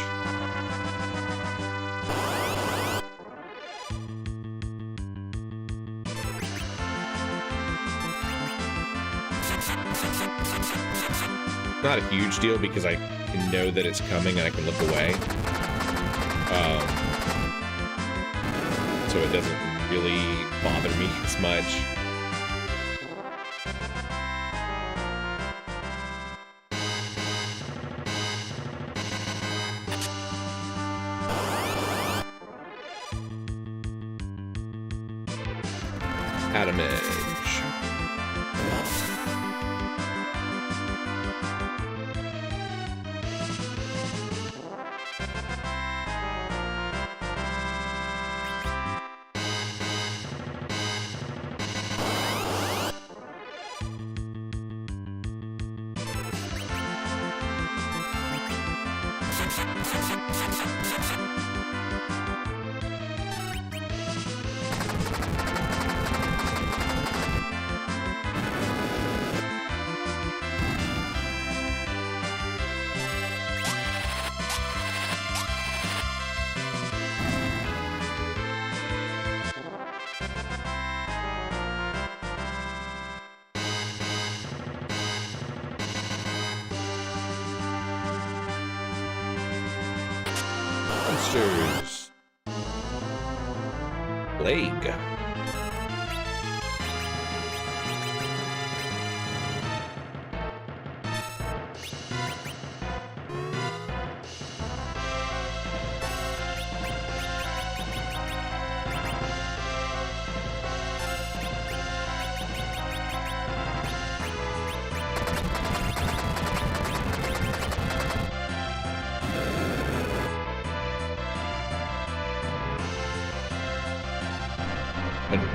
Not a huge deal because I can know that it's coming and I can look away. So it doesn't really bother me as much. Atom Edge. Monsters. Plague.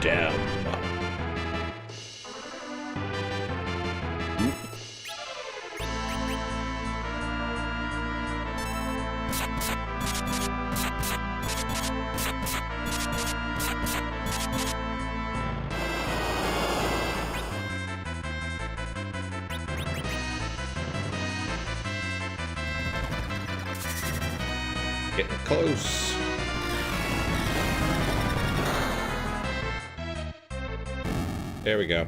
Down. Getting close. There we go.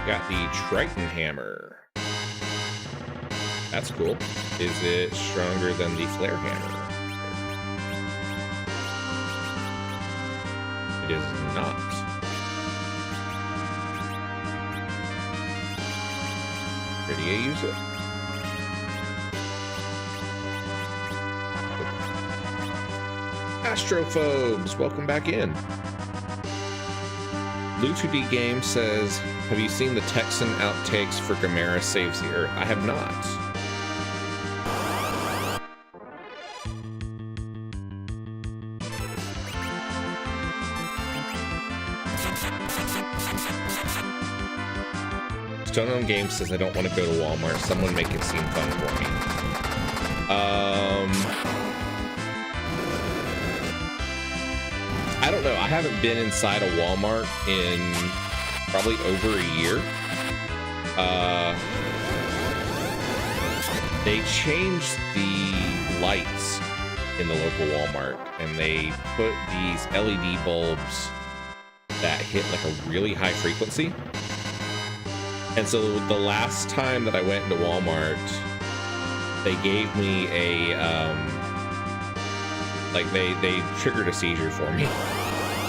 Got the Triton Hammer. That's cool. Is it stronger than the Flare Hammer? It is not. Ready to use it? Astrophobes, welcome back in. Lou2D Game says, have you seen the Texan outtakes for Gamera Saves the Earth? I have not. Stone on Game says, I don't want to go to Walmart. Someone make it seem fun for me. I don't know. I haven't been inside a Walmart in probably over a year. They changed the lights in the local Walmart, and they put these LED bulbs that hit like a really high frequency. And so the last time that I went into Walmart, they gave me a like they triggered a seizure for me,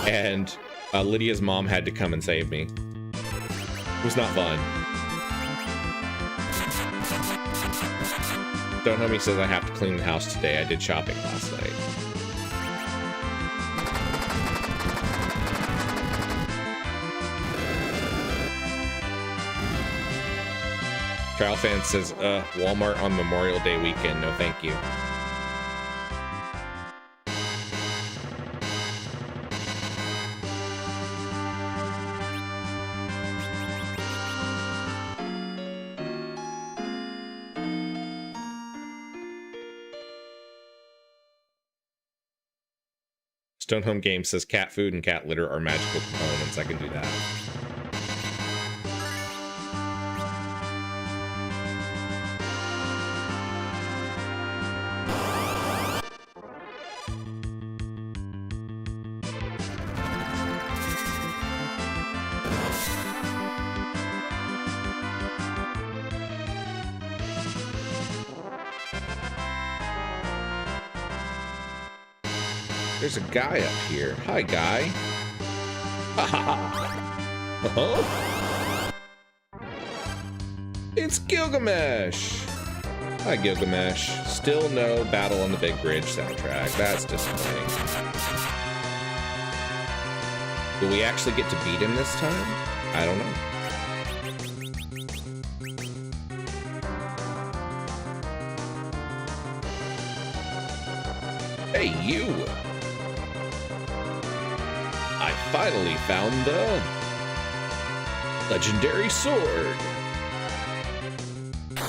and Lydia's mom had to come and save me. It was not fun. Don't Homie says I have to clean the house today. I did shopping last night. Trial Fan says, Walmart on Memorial Day weekend. No, thank you. Stone Home Games says cat food and cat litter are magical components. I can do that. There's a guy up here. Hi, guy. It's Gilgamesh. Hi, Gilgamesh. Still no Battle on the Big Bridge soundtrack. That's disappointing. Will we actually get to beat him this time? I don't know. Hey, you! I finally found the legendary sword.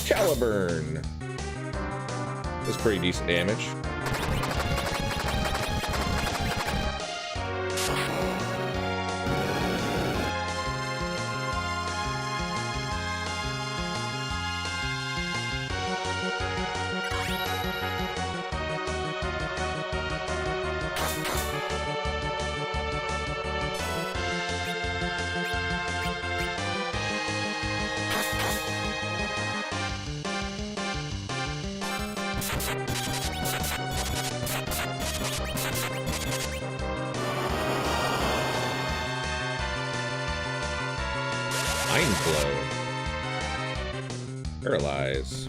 Caliburn. That's pretty decent damage. Mind blow. Paralyze.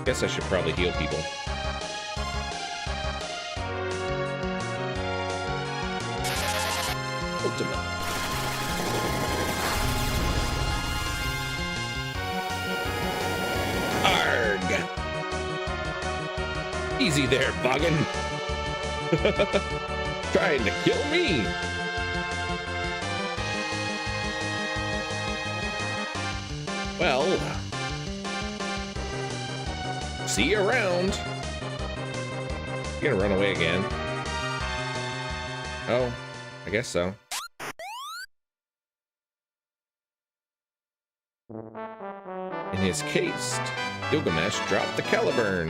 Guess I should probably heal people. Ultima. Arg! Easy there, Boggin. Trying to kill me. Well, see you around. You're gonna run away again. Oh, I guess so. In his case, Gilgamesh dropped the Caliburn.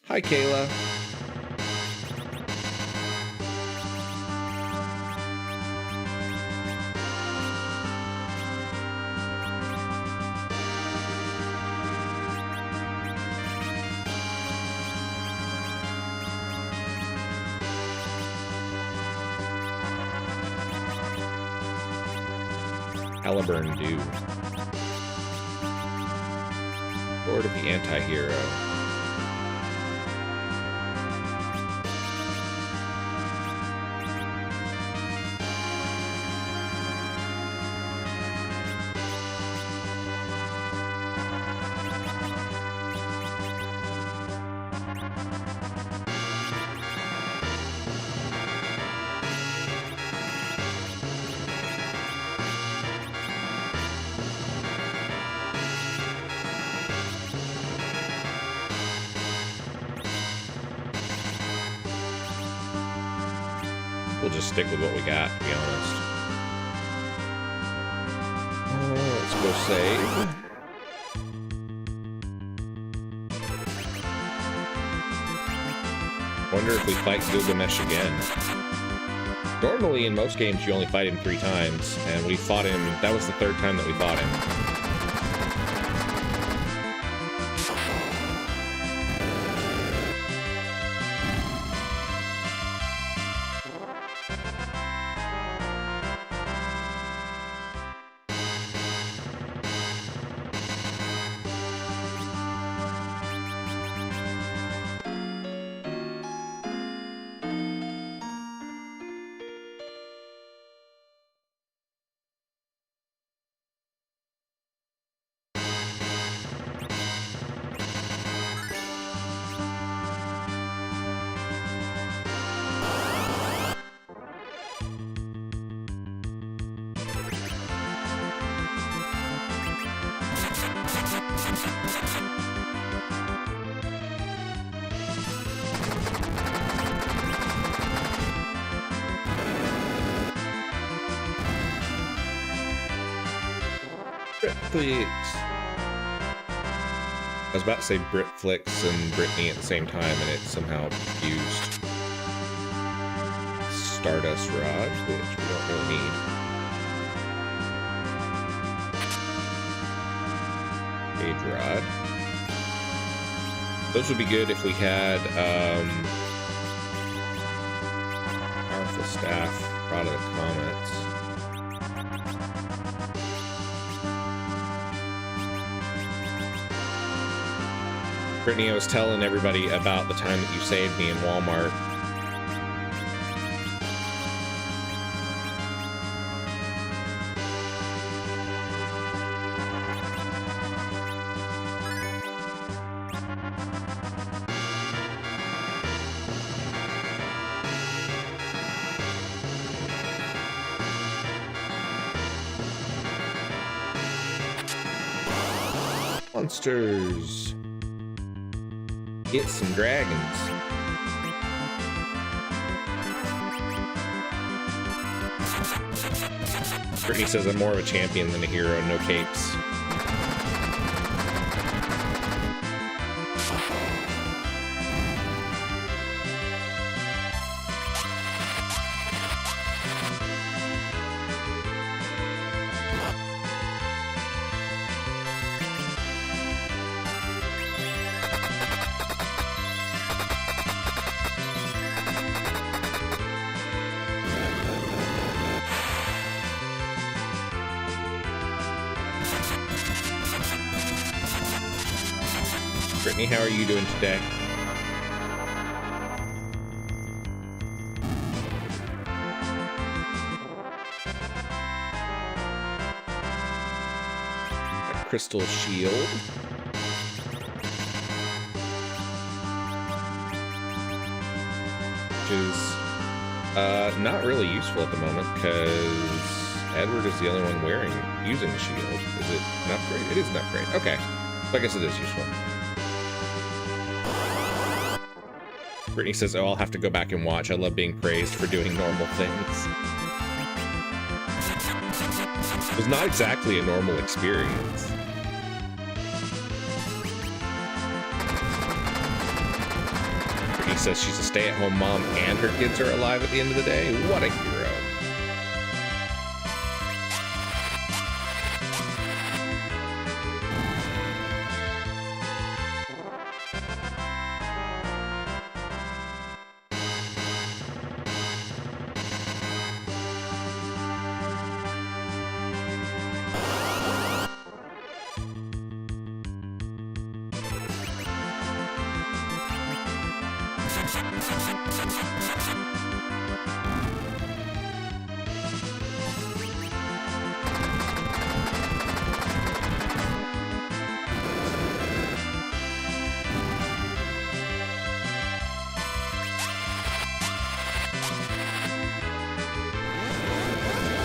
Hi, Kayla. Caliburn do. Lord of the Anti-Hero. We'll just stick with what we got, to be honest. Let's go save. Wonder if we fight Gilgamesh again. Normally, in most games, you only fight him 3 times, and we fought him. That was the 3rd time that we fought him. Britflix. I was about to say Britflix and Brittany at the same time, and it somehow confused. Stardust Rod, which we don't really need. Page Rod. Those would be good if we had Powerful Staff, Rod of the Comets. Brittany, I was telling everybody about the time that you saved me in Walmart. Monsters. Get some dragons. Brittany says I'm more of a champion than a hero, no capes. Brittany, how are you doing today? A crystal shield. Which is not really useful at the moment because Edward is the only one using the shield. Is it an upgrade? It is an upgrade. Okay. So I guess it is useful. Brittany says, oh, I'll have to go back and watch. I love being praised for doing normal things. It was not exactly a normal experience. Brittany says she's a stay-at-home mom and her kids are alive at the end of the day. What a hero.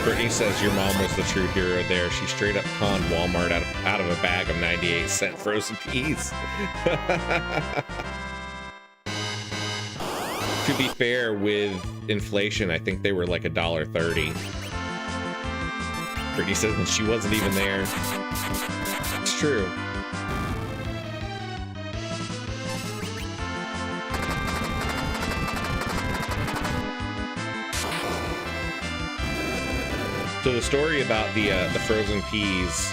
Brittany says your mom was the true hero there. She straight up conned Walmart out of a bag of 98-cent frozen peas. To be fair, with inflation, I think they were like $1.30. Brittany says that she wasn't even there. It's true. So the story about the frozen peas,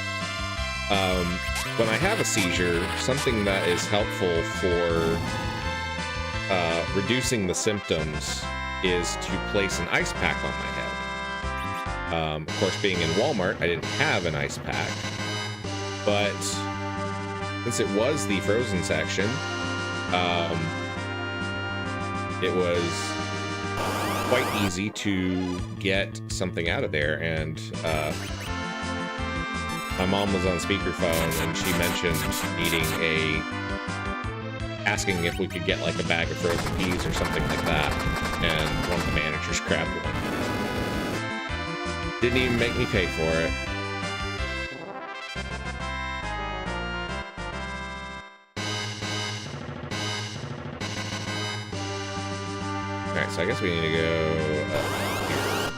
when I have a seizure, something that is helpful for reducing the symptoms is to place an ice pack on my head. Of course, being in Walmart, I didn't have an ice pack, but since it was the frozen section, it was quite easy to get something out of there, and my mom was on speakerphone and she mentioned asking if we could get like a bag of frozen peas or something like that, and one of the managers grabbed one. Didn't even make me pay for it. Alright, so I guess we need to go up here.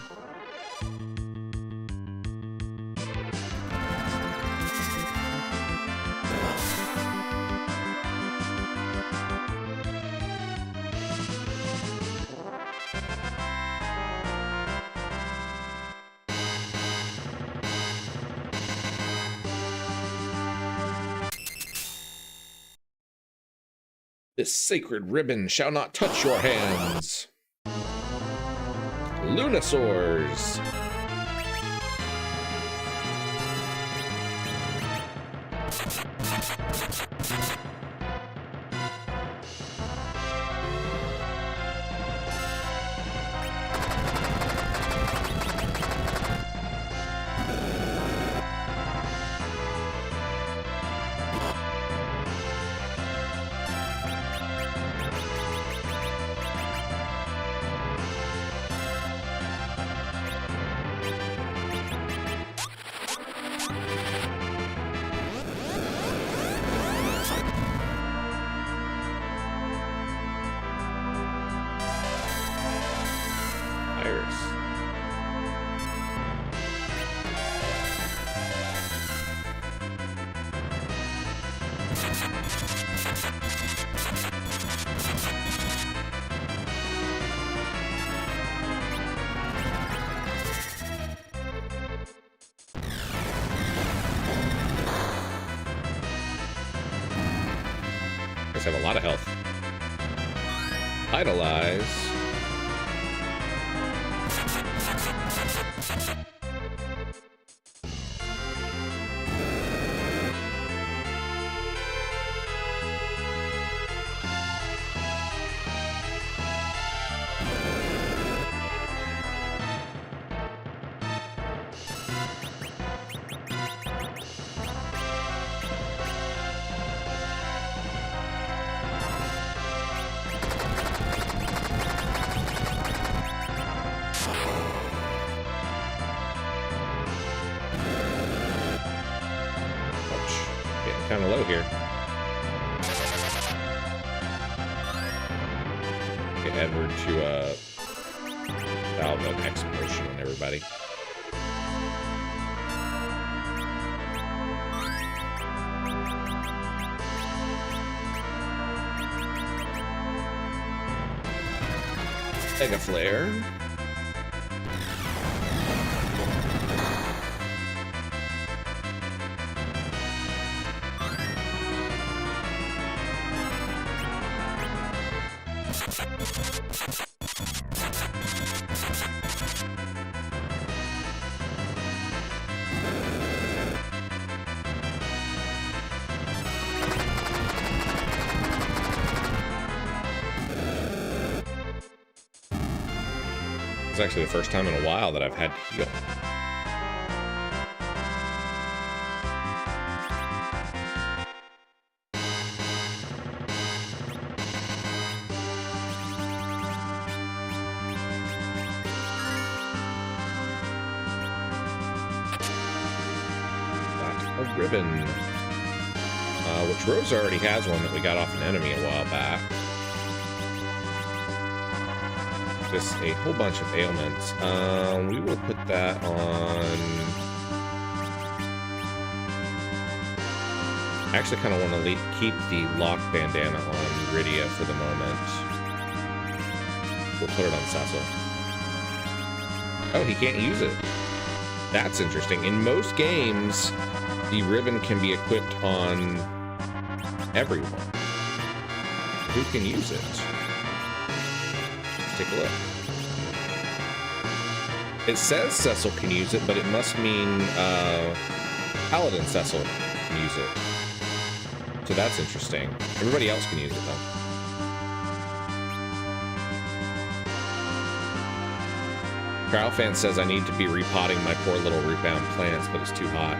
This sacred ribbon shall not touch your hands. Lunasaurs. Have a lot of health. Idolize. Kind of low here. Get Edward to valve an explosion on everybody. Mega Flare. It's actually the first time in a while that I've had to heal. Got a ribbon. Which Rose already has one that we got off an enemy a while back. Just a whole bunch of ailments. We will put that on. I actually kind of want to keep the lock bandana on Rydia for the moment. We'll put it on Cecil. Oh, he can't use it. That's interesting. In most games, the ribbon can be equipped on everyone. Who can use it? Take a look. It says Cecil can use it, but it must mean Paladin Cecil can use it. So that's interesting. Everybody else can use it though. Crowfan says I need to be repotting my poor little root-bound plants, but it's too hot.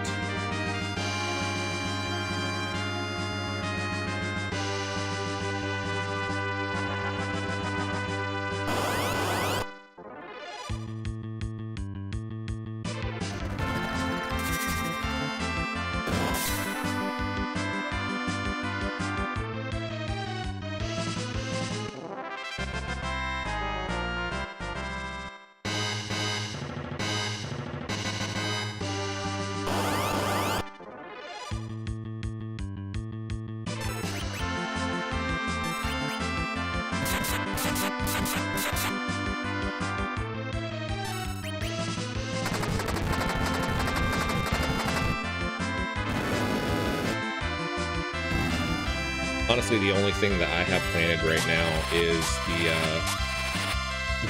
Honestly, the only thing that I have planted right now is the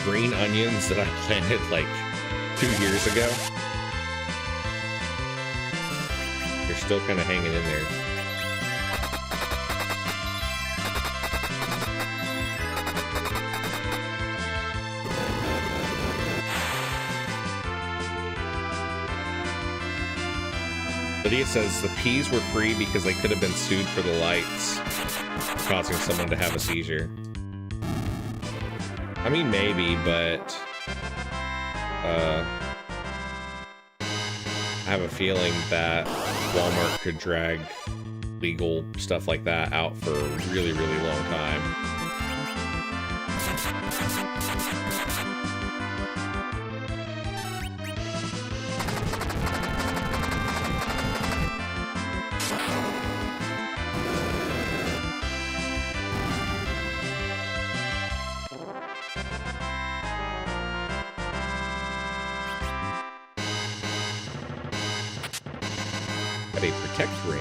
green onions that I planted like 2 years ago. They're still kind of hanging in there. Lydia says the peas were free because they could have been sued for the lights, causing someone to have a seizure. I mean, maybe, but I have a feeling that Walmart could drag legal stuff like that out for a really, really long time. A protect ring.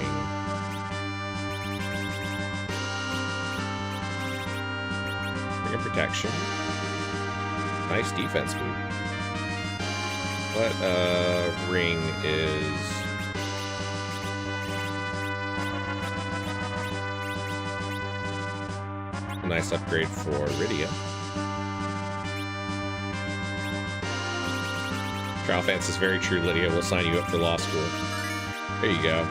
Ring of protection. Nice defense move. What ring is a nice upgrade for Rydia. Trial Fence is very true, Lydia. We'll sign you up for law school. There you go.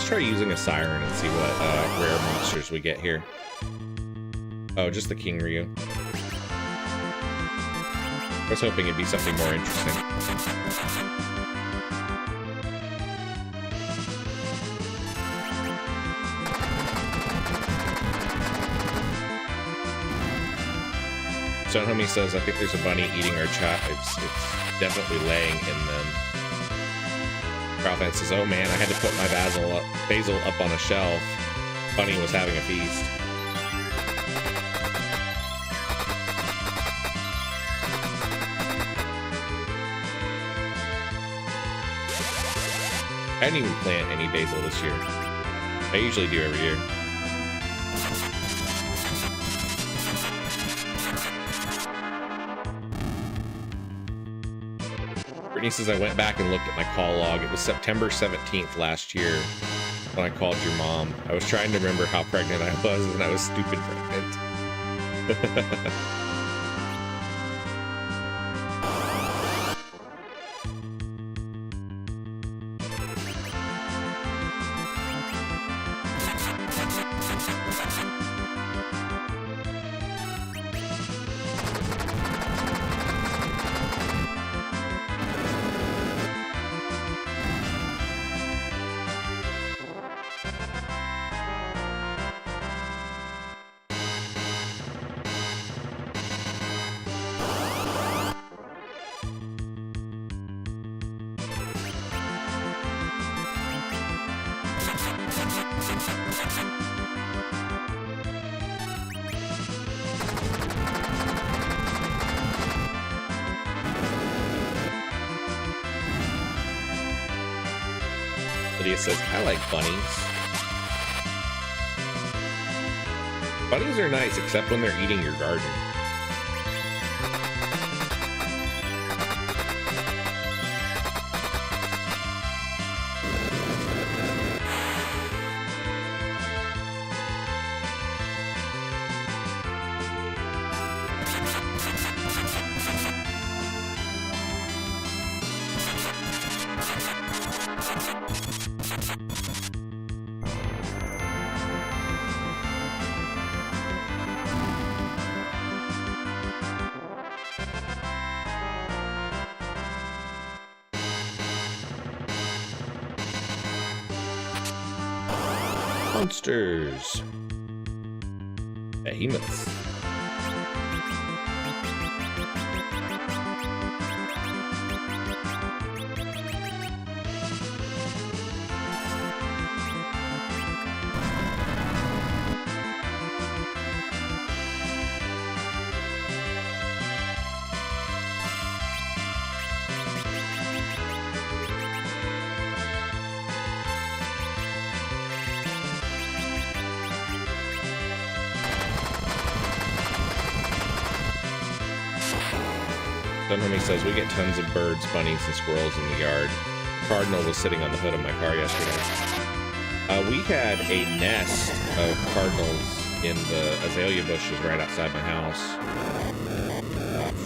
Try using a siren and see what rare monsters we get here. Oh, just the King Ryu. I was hoping it'd be something more interesting. Stone Homie says, I think there's a bunny eating our chat. It's definitely laying in them. Ralph says, oh man, I had to put my basil up on a shelf. Bunny was having a feast. I didn't even plant any basil this year. I usually do every year. Brittany says, I went back and looked at my call log. It was September 17th last year when I called your mom. I was trying to remember how pregnant I was, and I was stupid pregnant. Lydia says, I like bunnies. Bunnies are nice, except when they're eating your garden. Monsters. behemoths. He says, we get tons of birds, bunnies, and squirrels in the yard. Cardinal was sitting on the hood of my car yesterday. We had a nest of cardinals in the azalea bushes right outside my house.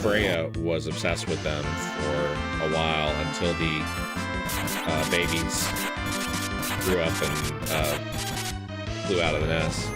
Freya was obsessed with them for a while until the babies grew up and flew out of the nest.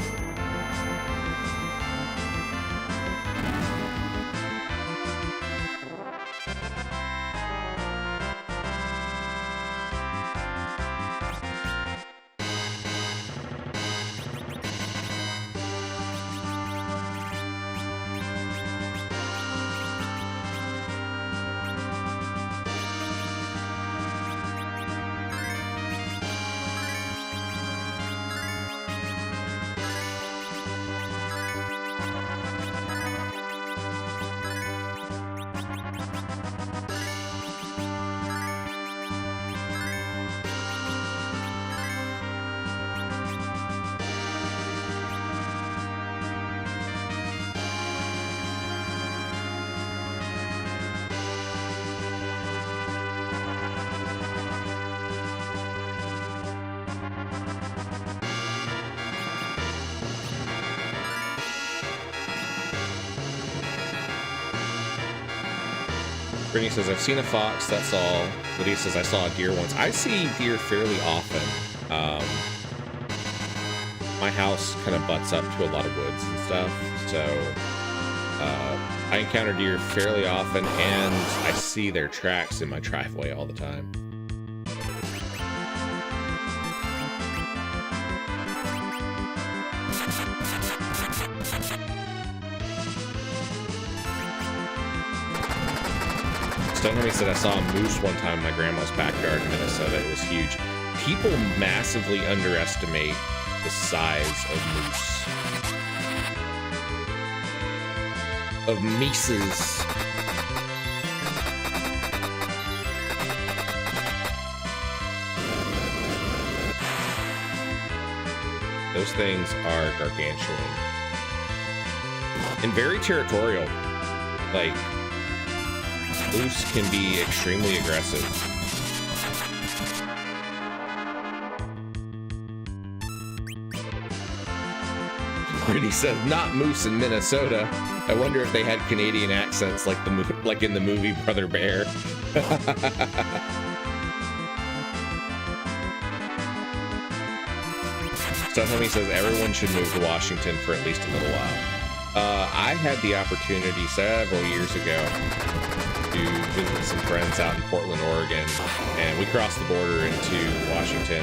Brittany says, I've seen a fox, that's all. Lydia says, I saw a deer once. I see deer fairly often. My house kind of butts up to a lot of woods and stuff, so I encounter deer fairly often, and I see their tracks in my driveway all the time. Stonehomie said, I saw a moose one time in my grandma's backyard in Minnesota. It was huge. People massively underestimate the size of moose. Of Mises. Those things are gargantuan. And very territorial. Like, moose can be extremely aggressive. Brittany says, not moose in Minnesota. I wonder if they had Canadian accents like in the movie Brother Bear. Stonehomie says everyone should move to Washington for at least a little while. I had the opportunity several years ago to visit some friends out in Portland, Oregon, and we crossed the border into Washington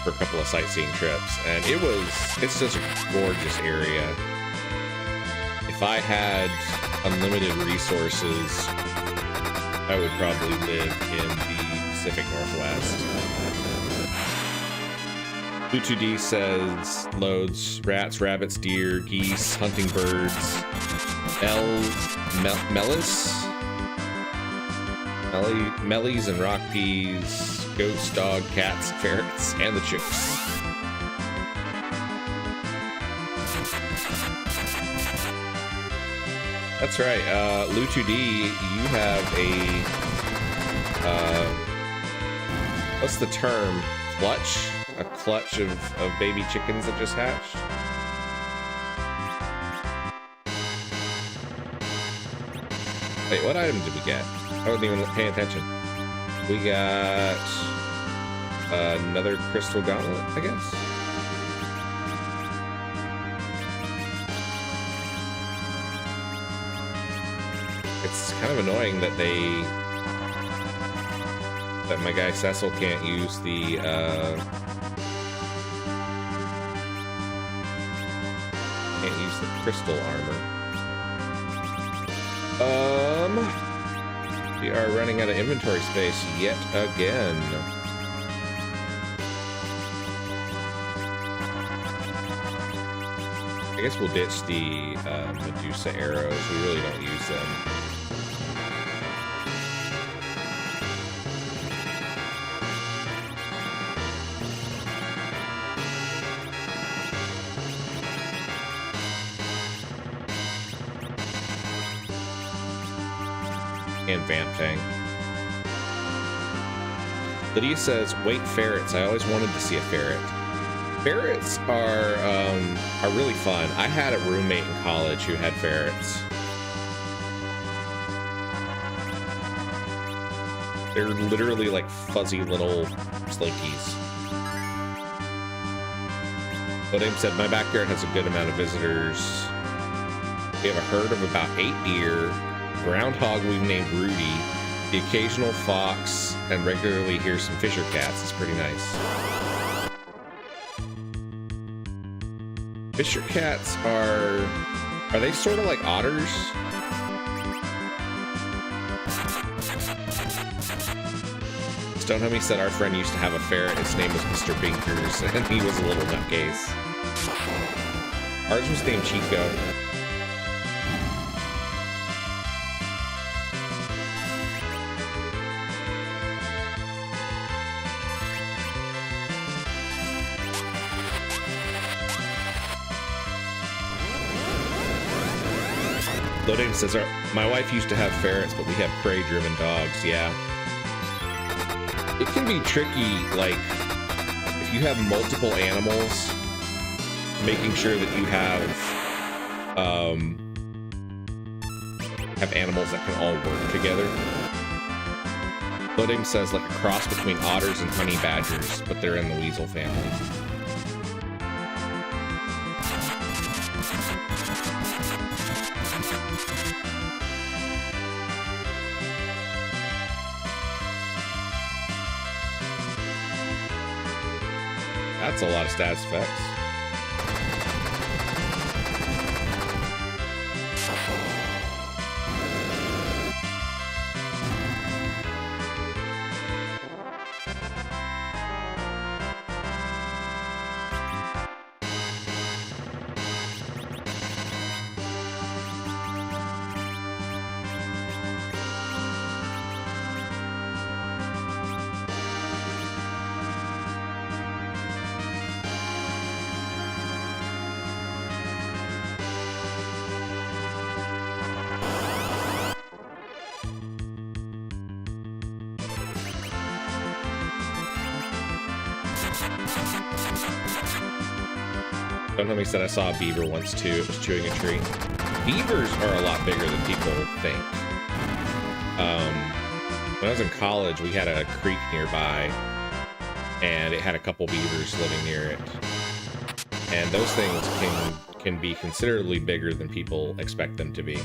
for a couple of sightseeing trips, and it's such a gorgeous area. If I had unlimited resources, I would probably live in the Pacific Northwest. Blue2D says, loads, rats, rabbits, deer, geese, hunting birds, mellies and rock peas, goats, dog, cats, ferrets, and the chicks. That's right, Lu2D, you have what's the term? Clutch? A clutch of baby chickens that just hatched? Wait, what item did we get? I wasn't even paying attention. We got another crystal gauntlet, I guess. It's kind of annoying that that my guy Cecil can't use the don't use the crystal armor. We are running out of inventory space yet again. I guess we'll ditch the Medusa arrows. We really don't use them. And Vamp Tang. Lydia says, wait, ferrets. I always wanted to see a ferret. Ferrets are really fun. I had a roommate in college who had ferrets. They're literally like fuzzy little slinkies. Bodame said, my backyard has a good amount of visitors. We have a herd of about 8 deer, groundhog we've named Rudy, the occasional fox, and regularly hear some fisher cats. It's pretty nice. Fisher cats are they sort of like otters? Stonehomie said our friend used to have a ferret. His name was Mr. Binkers, and he was a little nutcase. Ours was named Chico. Loading says, my wife used to have ferrets, but we have prey-driven dogs. Yeah. It can be tricky, like, if you have multiple animals, making sure that you have animals that can all work together. Loading says, like a cross between otters and honey badgers, but they're in the weasel family. That's a lot of stats effects. He said I saw a beaver once too. It was chewing a tree. Beavers are a lot bigger than people think. When I was in college, we had a creek nearby, and it had a couple beavers living near it. And those things can be considerably bigger than people expect them to be.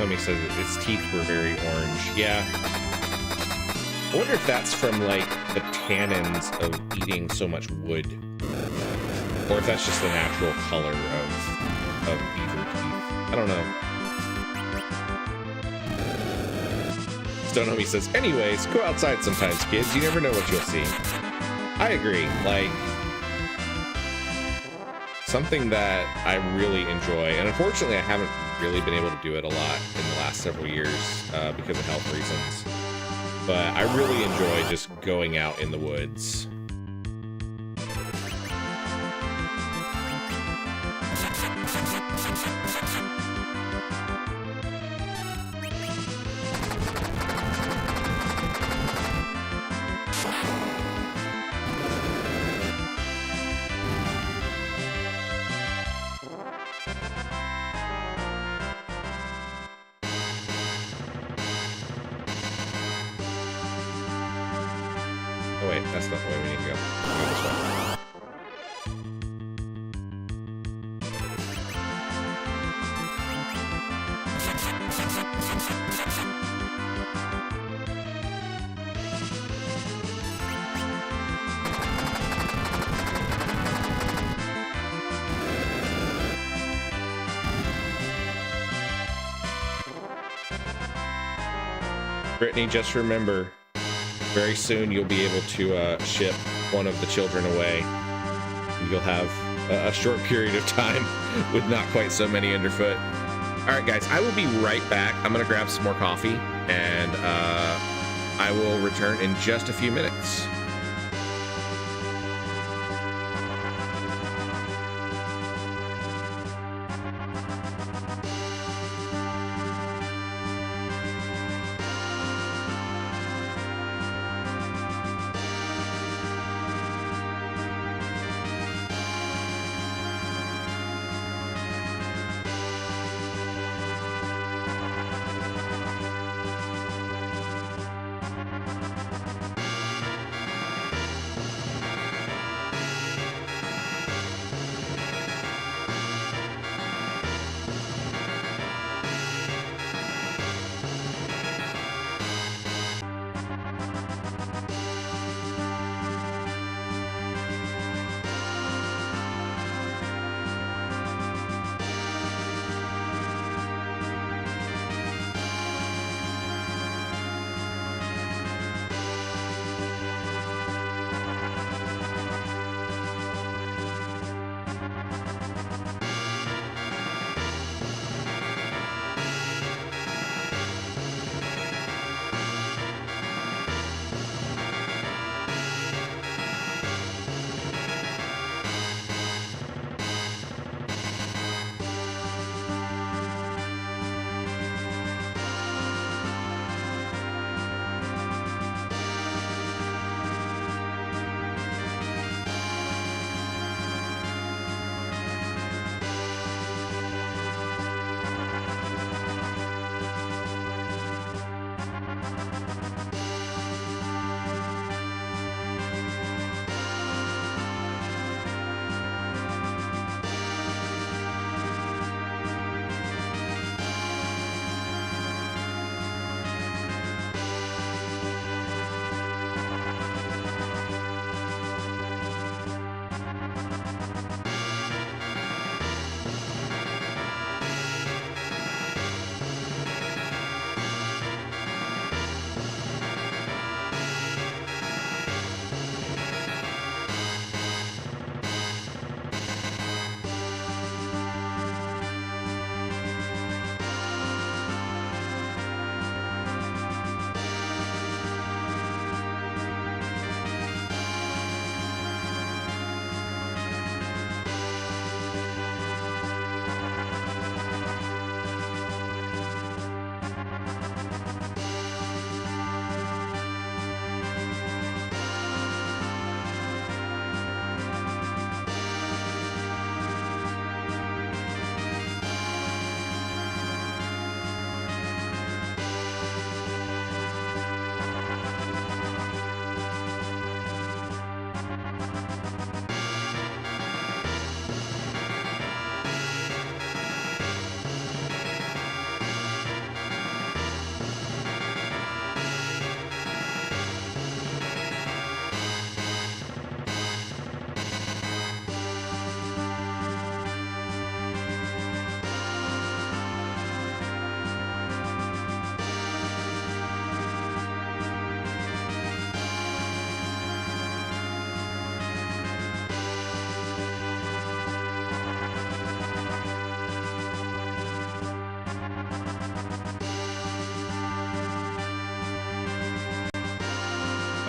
He says its teeth were very orange. Yeah. I wonder if that's from, like, the tannins of eating so much wood. Or if that's just the natural color of beaver teeth. I don't know. Stonehomie says, anyways, go outside sometimes, kids. You never know what you'll see. I agree. Like, something that I really enjoy, and unfortunately I haven't really been able to do it a lot in the last several years because of health reasons, but I really enjoy just going out in the woods. wait, that's not the way we need to go. Go this way. Brittany, just remember, very soon you'll be able to ship one of the children away. You'll have a short period of time with not quite so many underfoot. All right, guys, I will be right back. I'm gonna grab some more coffee, and I will return in just a few minutes.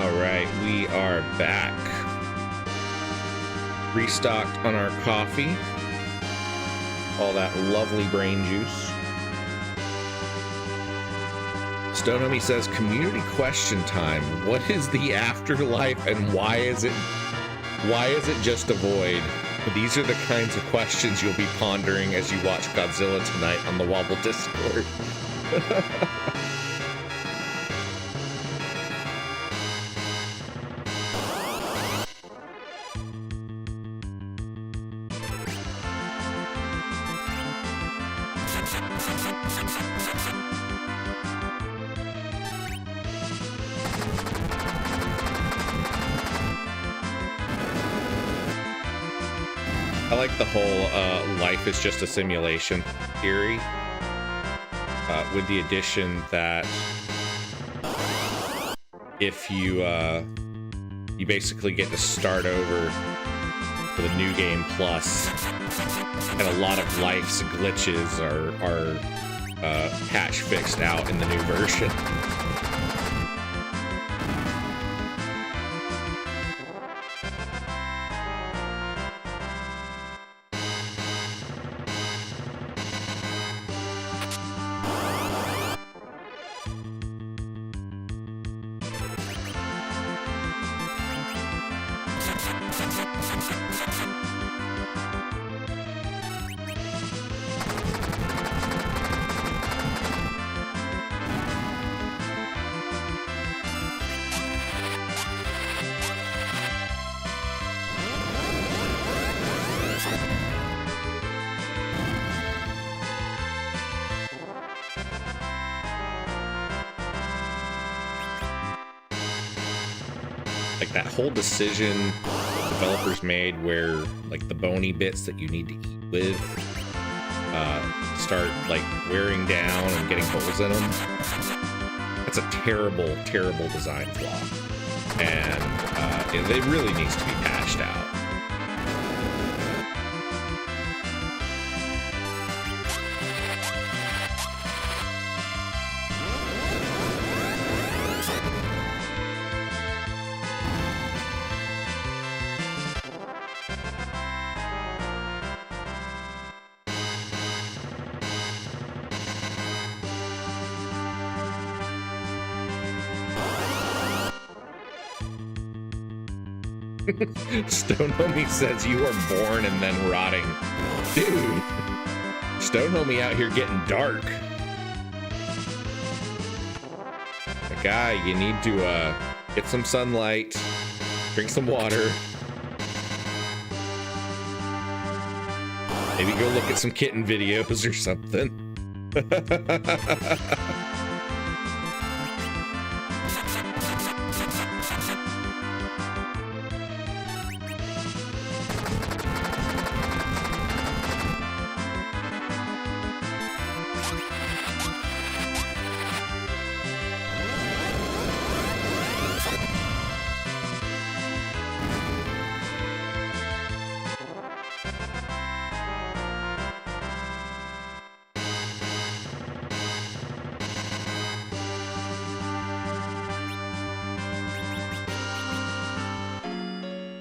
All right, we are back. Restocked on our coffee. All that lovely brain juice. Stonehomie says, community question time. What is the afterlife and why is it just a void? These are the kinds of questions you'll be pondering as you watch Godzilla tonight on the Wobble Discord. I like the whole life is just a simulation theory, with the addition that if you basically get to start over with a new game plus, and a lot of life's glitches are patch fixed out in the new version. Like that whole decision developers made where like the bony bits that you need to eat with start like wearing down and getting holes in them. That's a terrible, terrible design flaw. And it really needs to be patched out. Stone Homie says you are born and then rotting. Dude, Stone Homie out here getting dark. A guy, you need to get some sunlight, drink some water, maybe go look at some kitten videos or something.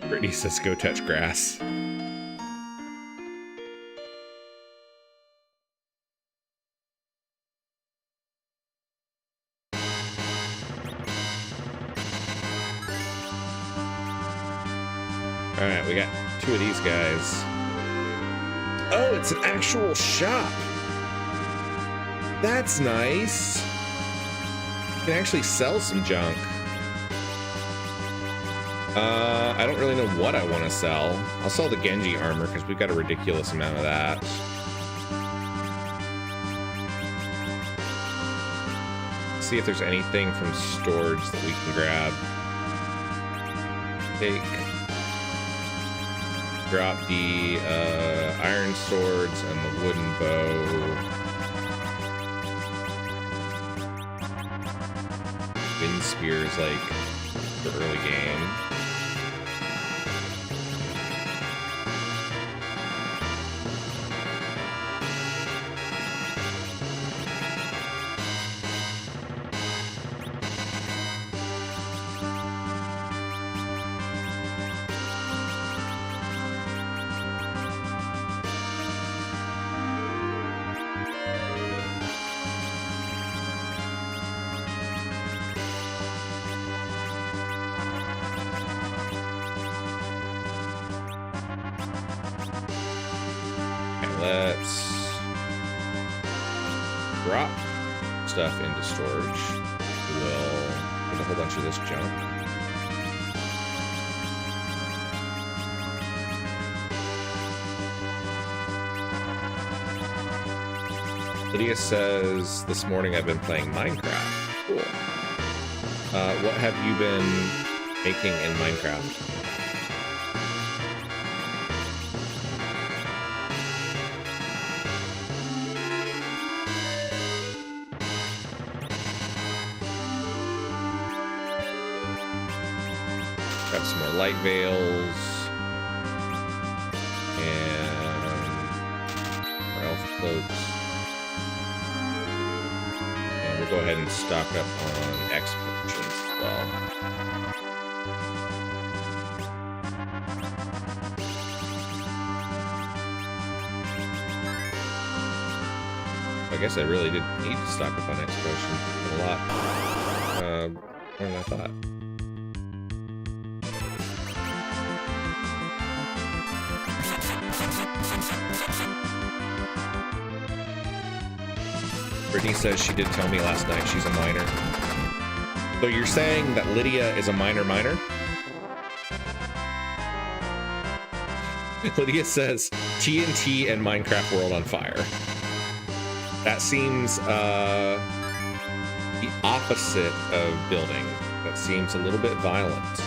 Brittany says go touch grass. Alright, we got 2 of these guys. Oh, it's an actual shop. That's nice. You can actually sell some junk. I don't really know what I want to sell. I'll sell the Genji armor because we've got a ridiculous amount of that. See if there's anything from storage that we can grab. Take. Drop the iron swords and the wooden bow. Wind spears like the early game. Let's drop stuff into storage. We'll get a whole bunch of this junk. Lydia says, this morning I've been playing Minecraft. Cool. What have you been making in Minecraft? Got some more light veils. And more elf cloaks. And we'll go ahead and stock up on X potions as well. I guess I really didn't need to stock up on X potions a lot. More than I thought. Brittany says she did tell me last night she's a miner. So you're saying that Lydia is a miner? Lydia says TNT and Minecraft world on fire. That seems the opposite of building. That seems a little bit violent.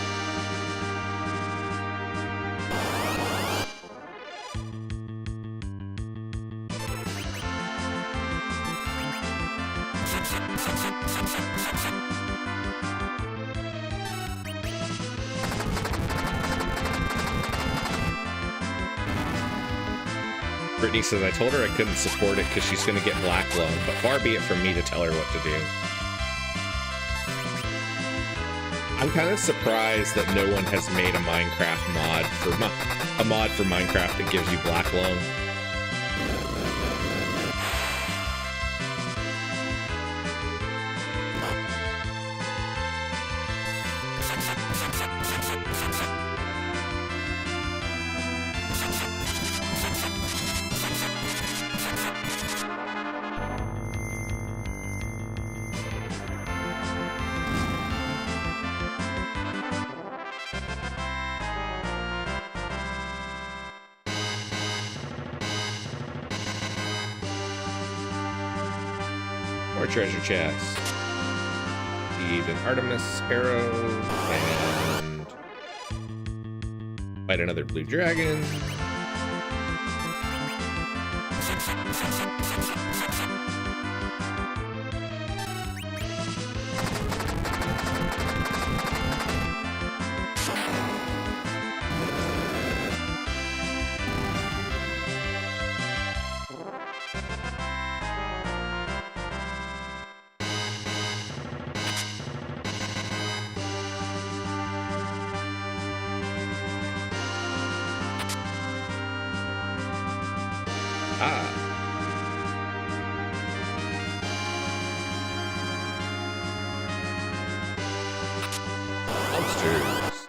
Brittany says, I told her I couldn't support it because she's going to get black loan, but far be it from me to tell her what to do. I'm kind of surprised that no one has made a Minecraft mod for Minecraft that gives you black loan. Treasure chest. Need an Artemis arrow and fight another blue dragon. Monsters.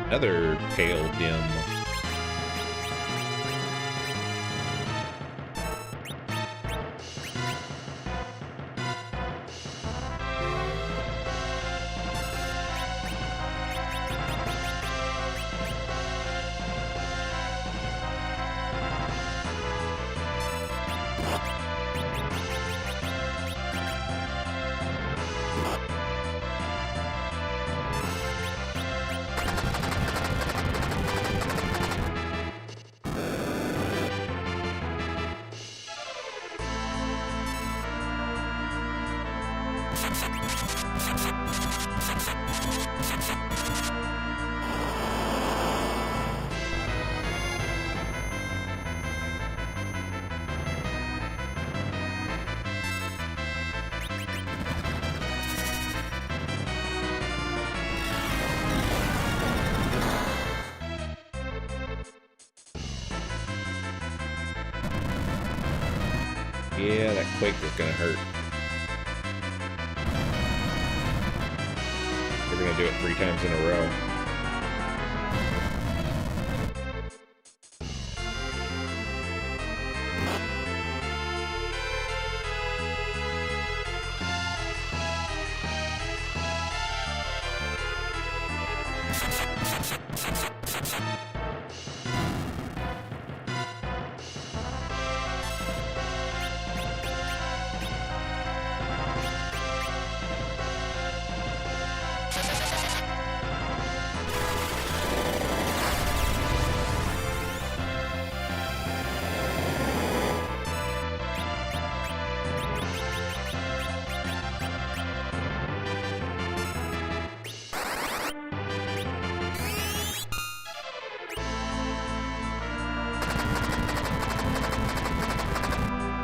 Another pale dim. Yeah, that quake is gonna hurt. We're gonna do it 3 times in a row.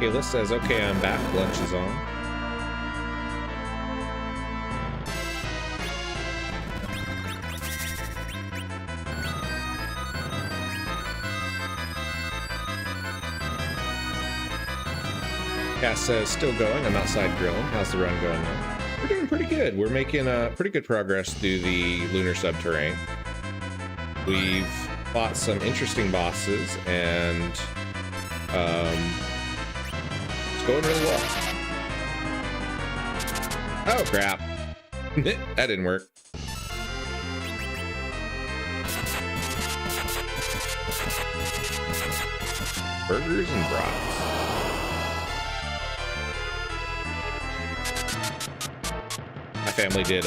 Kayla says, okay, I'm back. Lunch is on. Cass says, still going. I'm outside grilling. How's the run going now? We're doing pretty good. We're making pretty good progress through the Lunar Subterrane. We've fought some interesting bosses, and it's going really well. Oh, crap. That didn't work. Burgers and brats. My family did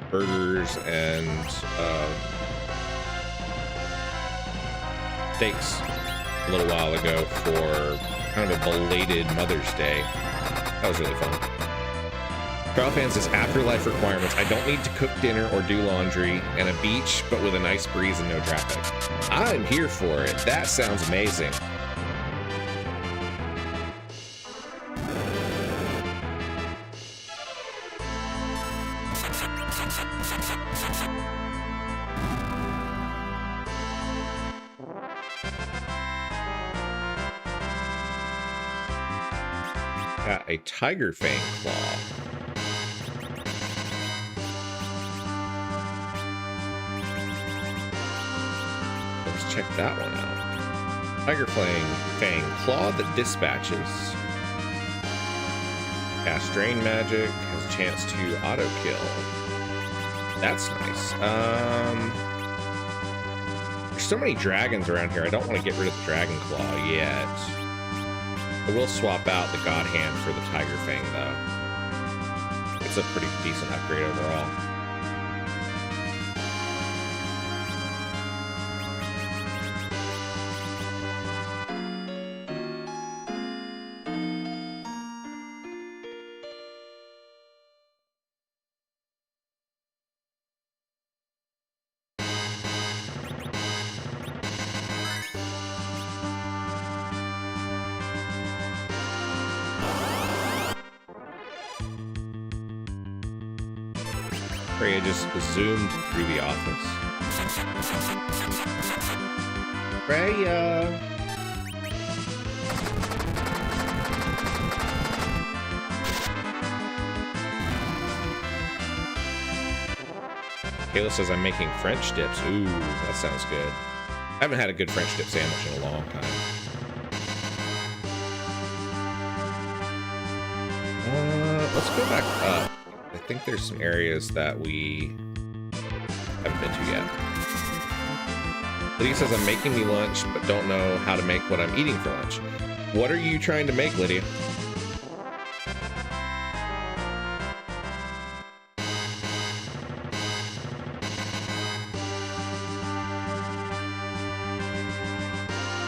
burgers and steaks a little while ago for kind of a belated Mother's Day. That was really fun. Carl Fan says, afterlife requirements. I don't need to cook dinner or do laundry, and a beach, but with a nice breeze and no traffic. I'm here for it. That sounds amazing. Got a tiger fang claw. Let's check that one out. Tiger fang claw that dispatches. Cast drain magic, has a chance to auto kill. That's nice. There's so many dragons around here. I don't want to get rid of the dragon claw yet. I will swap out the God Hand for the Tiger Fang, though. It's a pretty decent upgrade overall. Freya just zoomed through the office. Freya! Kayla says I'm making French dips. Ooh, that sounds good. I haven't had a good French dip sandwich in a long time. Let's go back up. I think there's some areas that we haven't been to yet. Lydia says, I'm making me lunch, but don't know how to make what I'm eating for lunch. What are you trying to make, Lydia?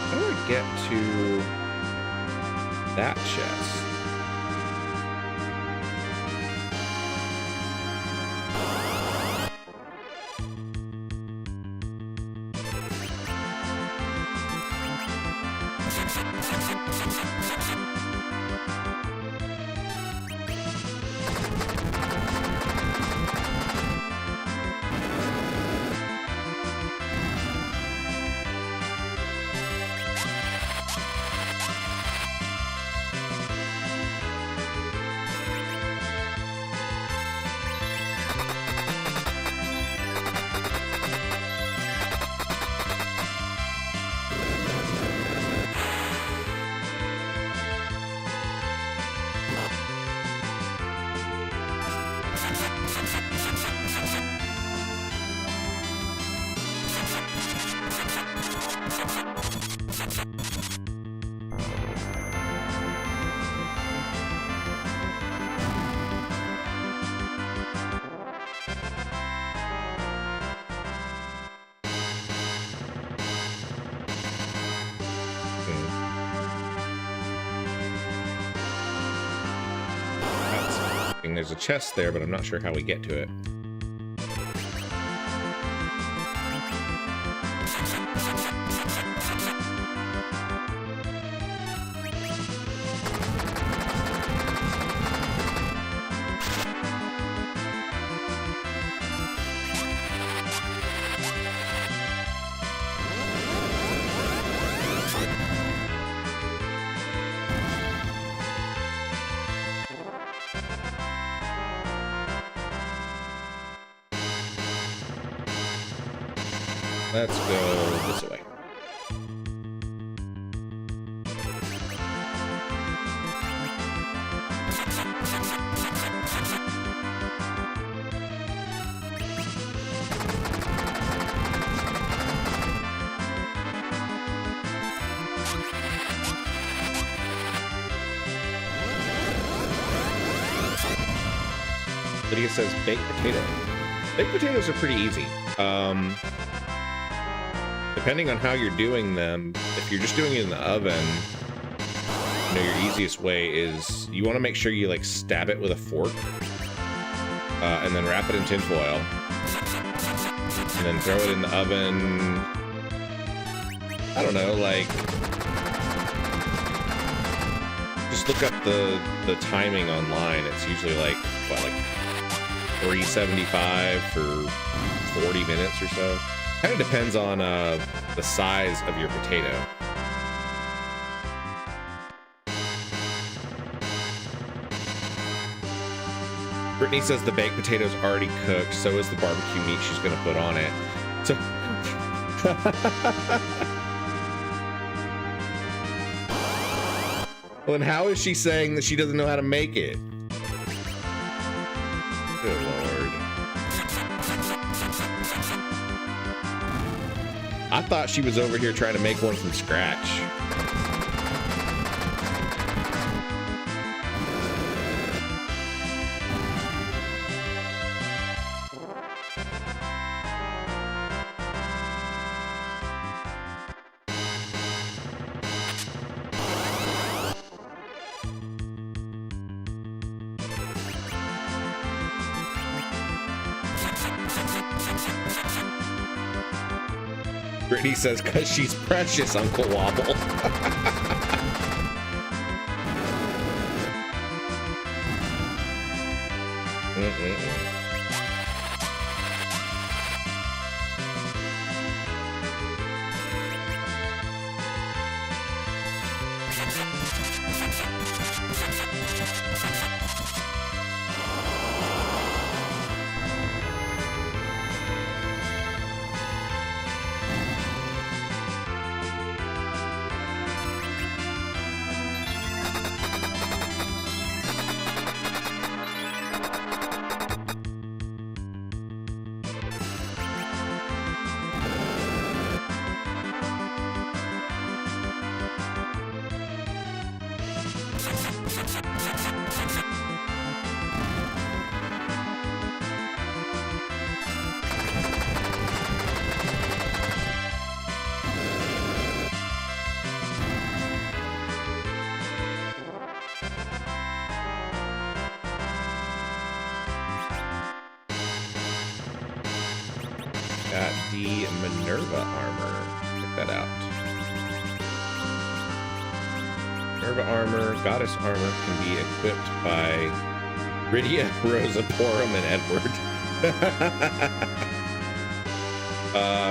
How do I get to that chest? There's a chest there, but I'm not sure how we get to it. Let's go this way. Lydia says baked potato. Baked potatoes are pretty easy. Depending on how you're doing them, if you're just doing it in the oven, you know, your easiest way is you want to make sure you like stab it with a fork and then wrap it in tin foil and then throw it in the oven. I don't know, like just look up the timing online. It's usually like what, like 375 for 40 minutes or so. Kind of depends on the size of your potato. Brittany says the baked potato's already cooked, so is the barbecue meat she's gonna put on it. So well, and how is she saying that she doesn't know how to make it? Good Lord. I thought she was over here trying to make one from scratch. Brittany says, "'Cause she's precious, Uncle Wobble." Got the Minerva armor. Check that out. Minerva armor, goddess armor can be equipped by Rydia, Rosa, Porum, and Edward.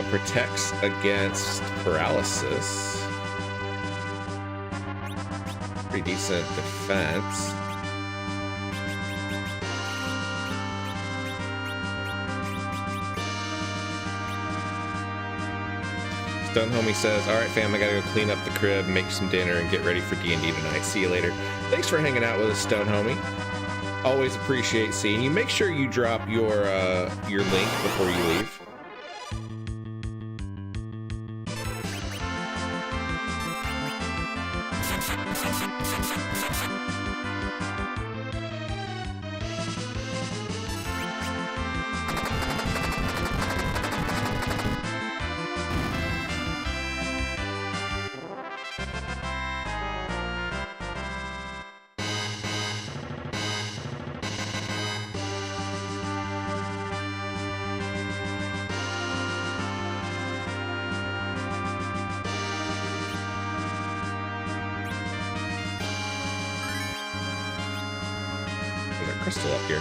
Protects against paralysis. Pretty decent defense. Stone Homie says, "All right, fam, I gotta go clean up the crib, make some dinner, and get ready for D&D tonight. See you later." Thanks for hanging out with us, Stone Homie. Always appreciate seeing you. Make sure you drop your link before you leave. Crystal up here.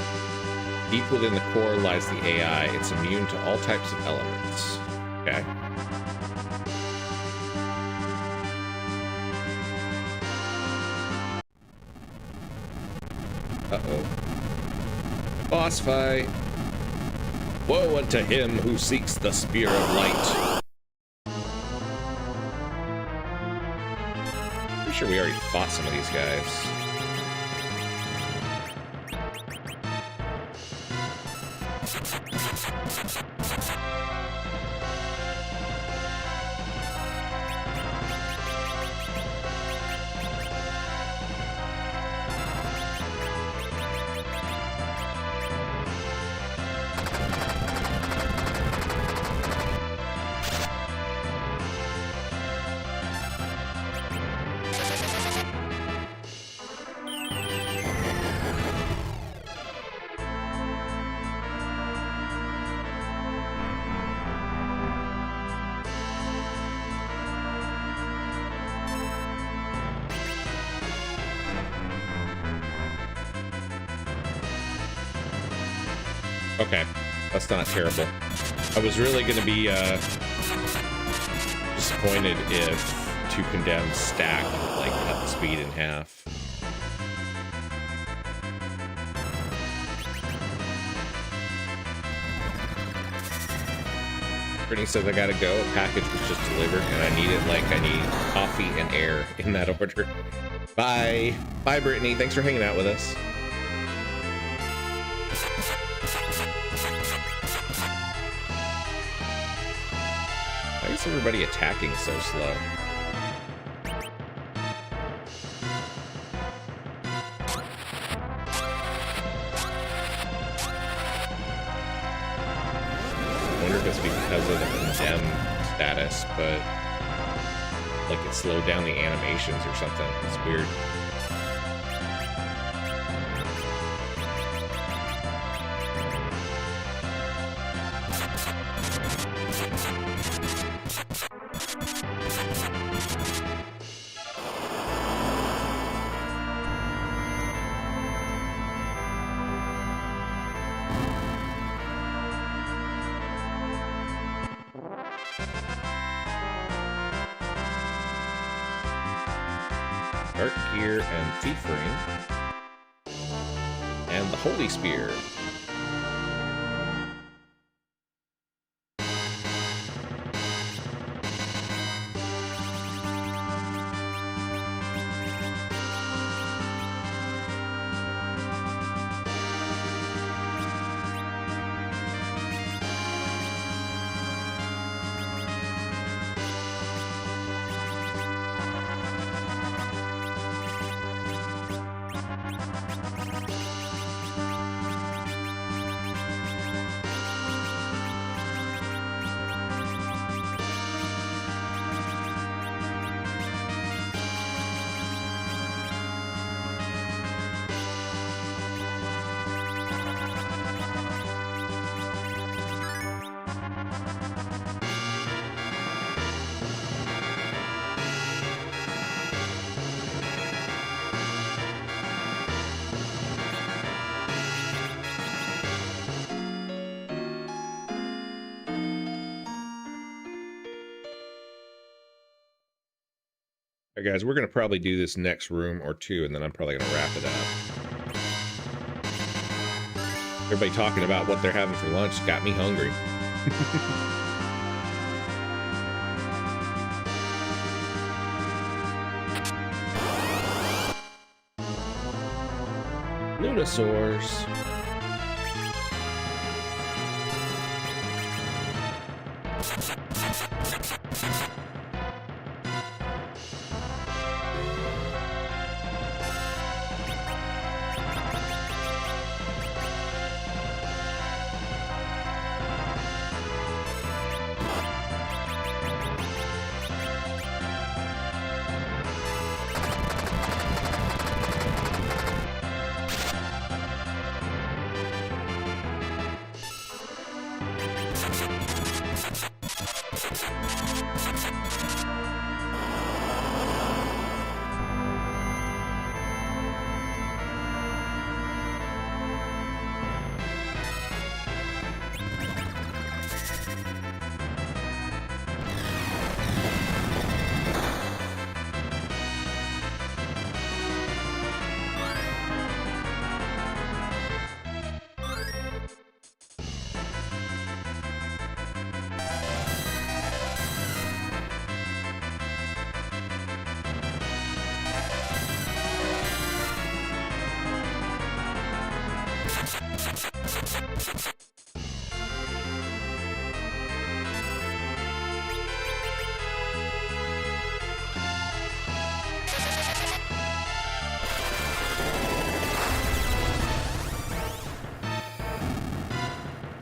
Deep within the core lies the AI. It's immune to all types of elements. Okay. Uh-oh. Boss fight. Woe unto him who seeks the spear of light. sure we already fought some of these guys. Okay, that's not terrible. I was really going to be disappointed if Two Condemned stack like cut the speed in half. Brittany says I gotta go. A package was just delivered and I need it like I need coffee and air in that order. Bye. Bye, Brittany. Thanks for hanging out with us. Why is everybody attacking so slow? I wonder if it's because of the condemned status, but like it slowed down the animations or something. It's weird. Dark Gear and Thief Ring. And the Holy Spear. All right, guys, we're going to probably do this next room or two, and then I'm probably going to wrap it up. Everybody talking about what they're having for lunch got me hungry. Lunosaurs.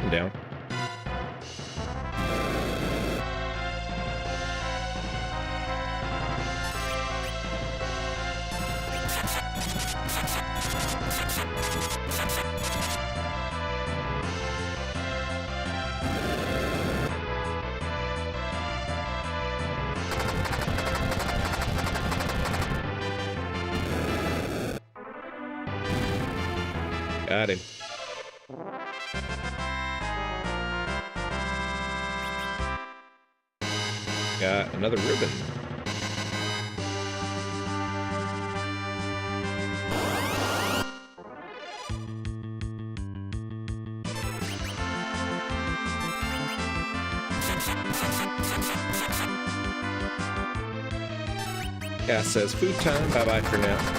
I'm down. Got him. Got another ribbon. Cass says food time. Bye-bye for now.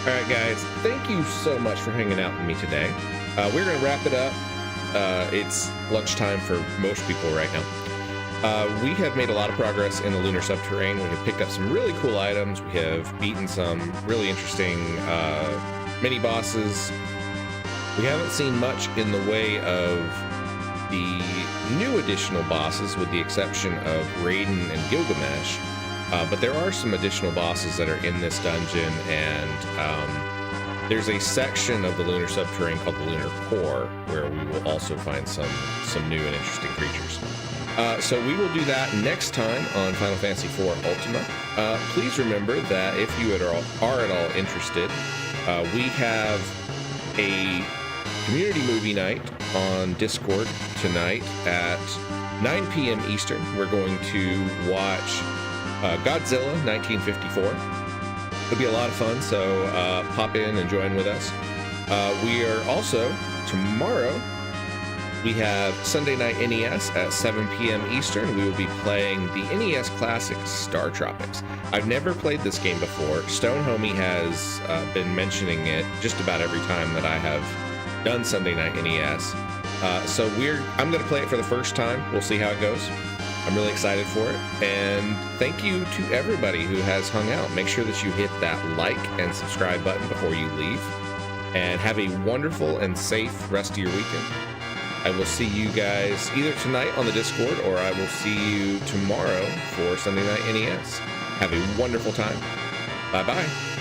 All right, guys, thank you so much for hanging out with me today. We're going to wrap it up. It's lunchtime for most people right now. We have made a lot of progress in the Lunar Subterrane. We have picked up some really cool items. We have beaten some really interesting mini-bosses. We haven't seen much in the way of the new additional bosses, with the exception of Raiden and Gilgamesh. But there are some additional bosses that are in this dungeon, and there's a section of the Lunar Subterrane called the Lunar Core, where we will also find some new and interesting creatures. So we will do that next time on Final Fantasy IV Ultima. Please remember that if you are at all interested, we have a community movie night on Discord tonight at 9 p.m. Eastern. We're going to watch Godzilla 1954. It'll be a lot of fun, so pop in and join with us. We are also, tomorrow, we have Sunday Night NES at 7 p.m. Eastern. We will be playing the NES classic Star Tropics. I've never played this game before. Stone Homie has been mentioning it just about every time that I have done Sunday Night NES. So I'm going to play it for the first time. We'll see how it goes. I'm really excited for it, and thank you to everybody who has hung out. Make sure that you hit that like and subscribe button before you leave, and have a wonderful and safe rest of your weekend. I will see you guys either tonight on the Discord, or I will see you tomorrow for Sunday Night NES. Have a wonderful time. Bye-bye.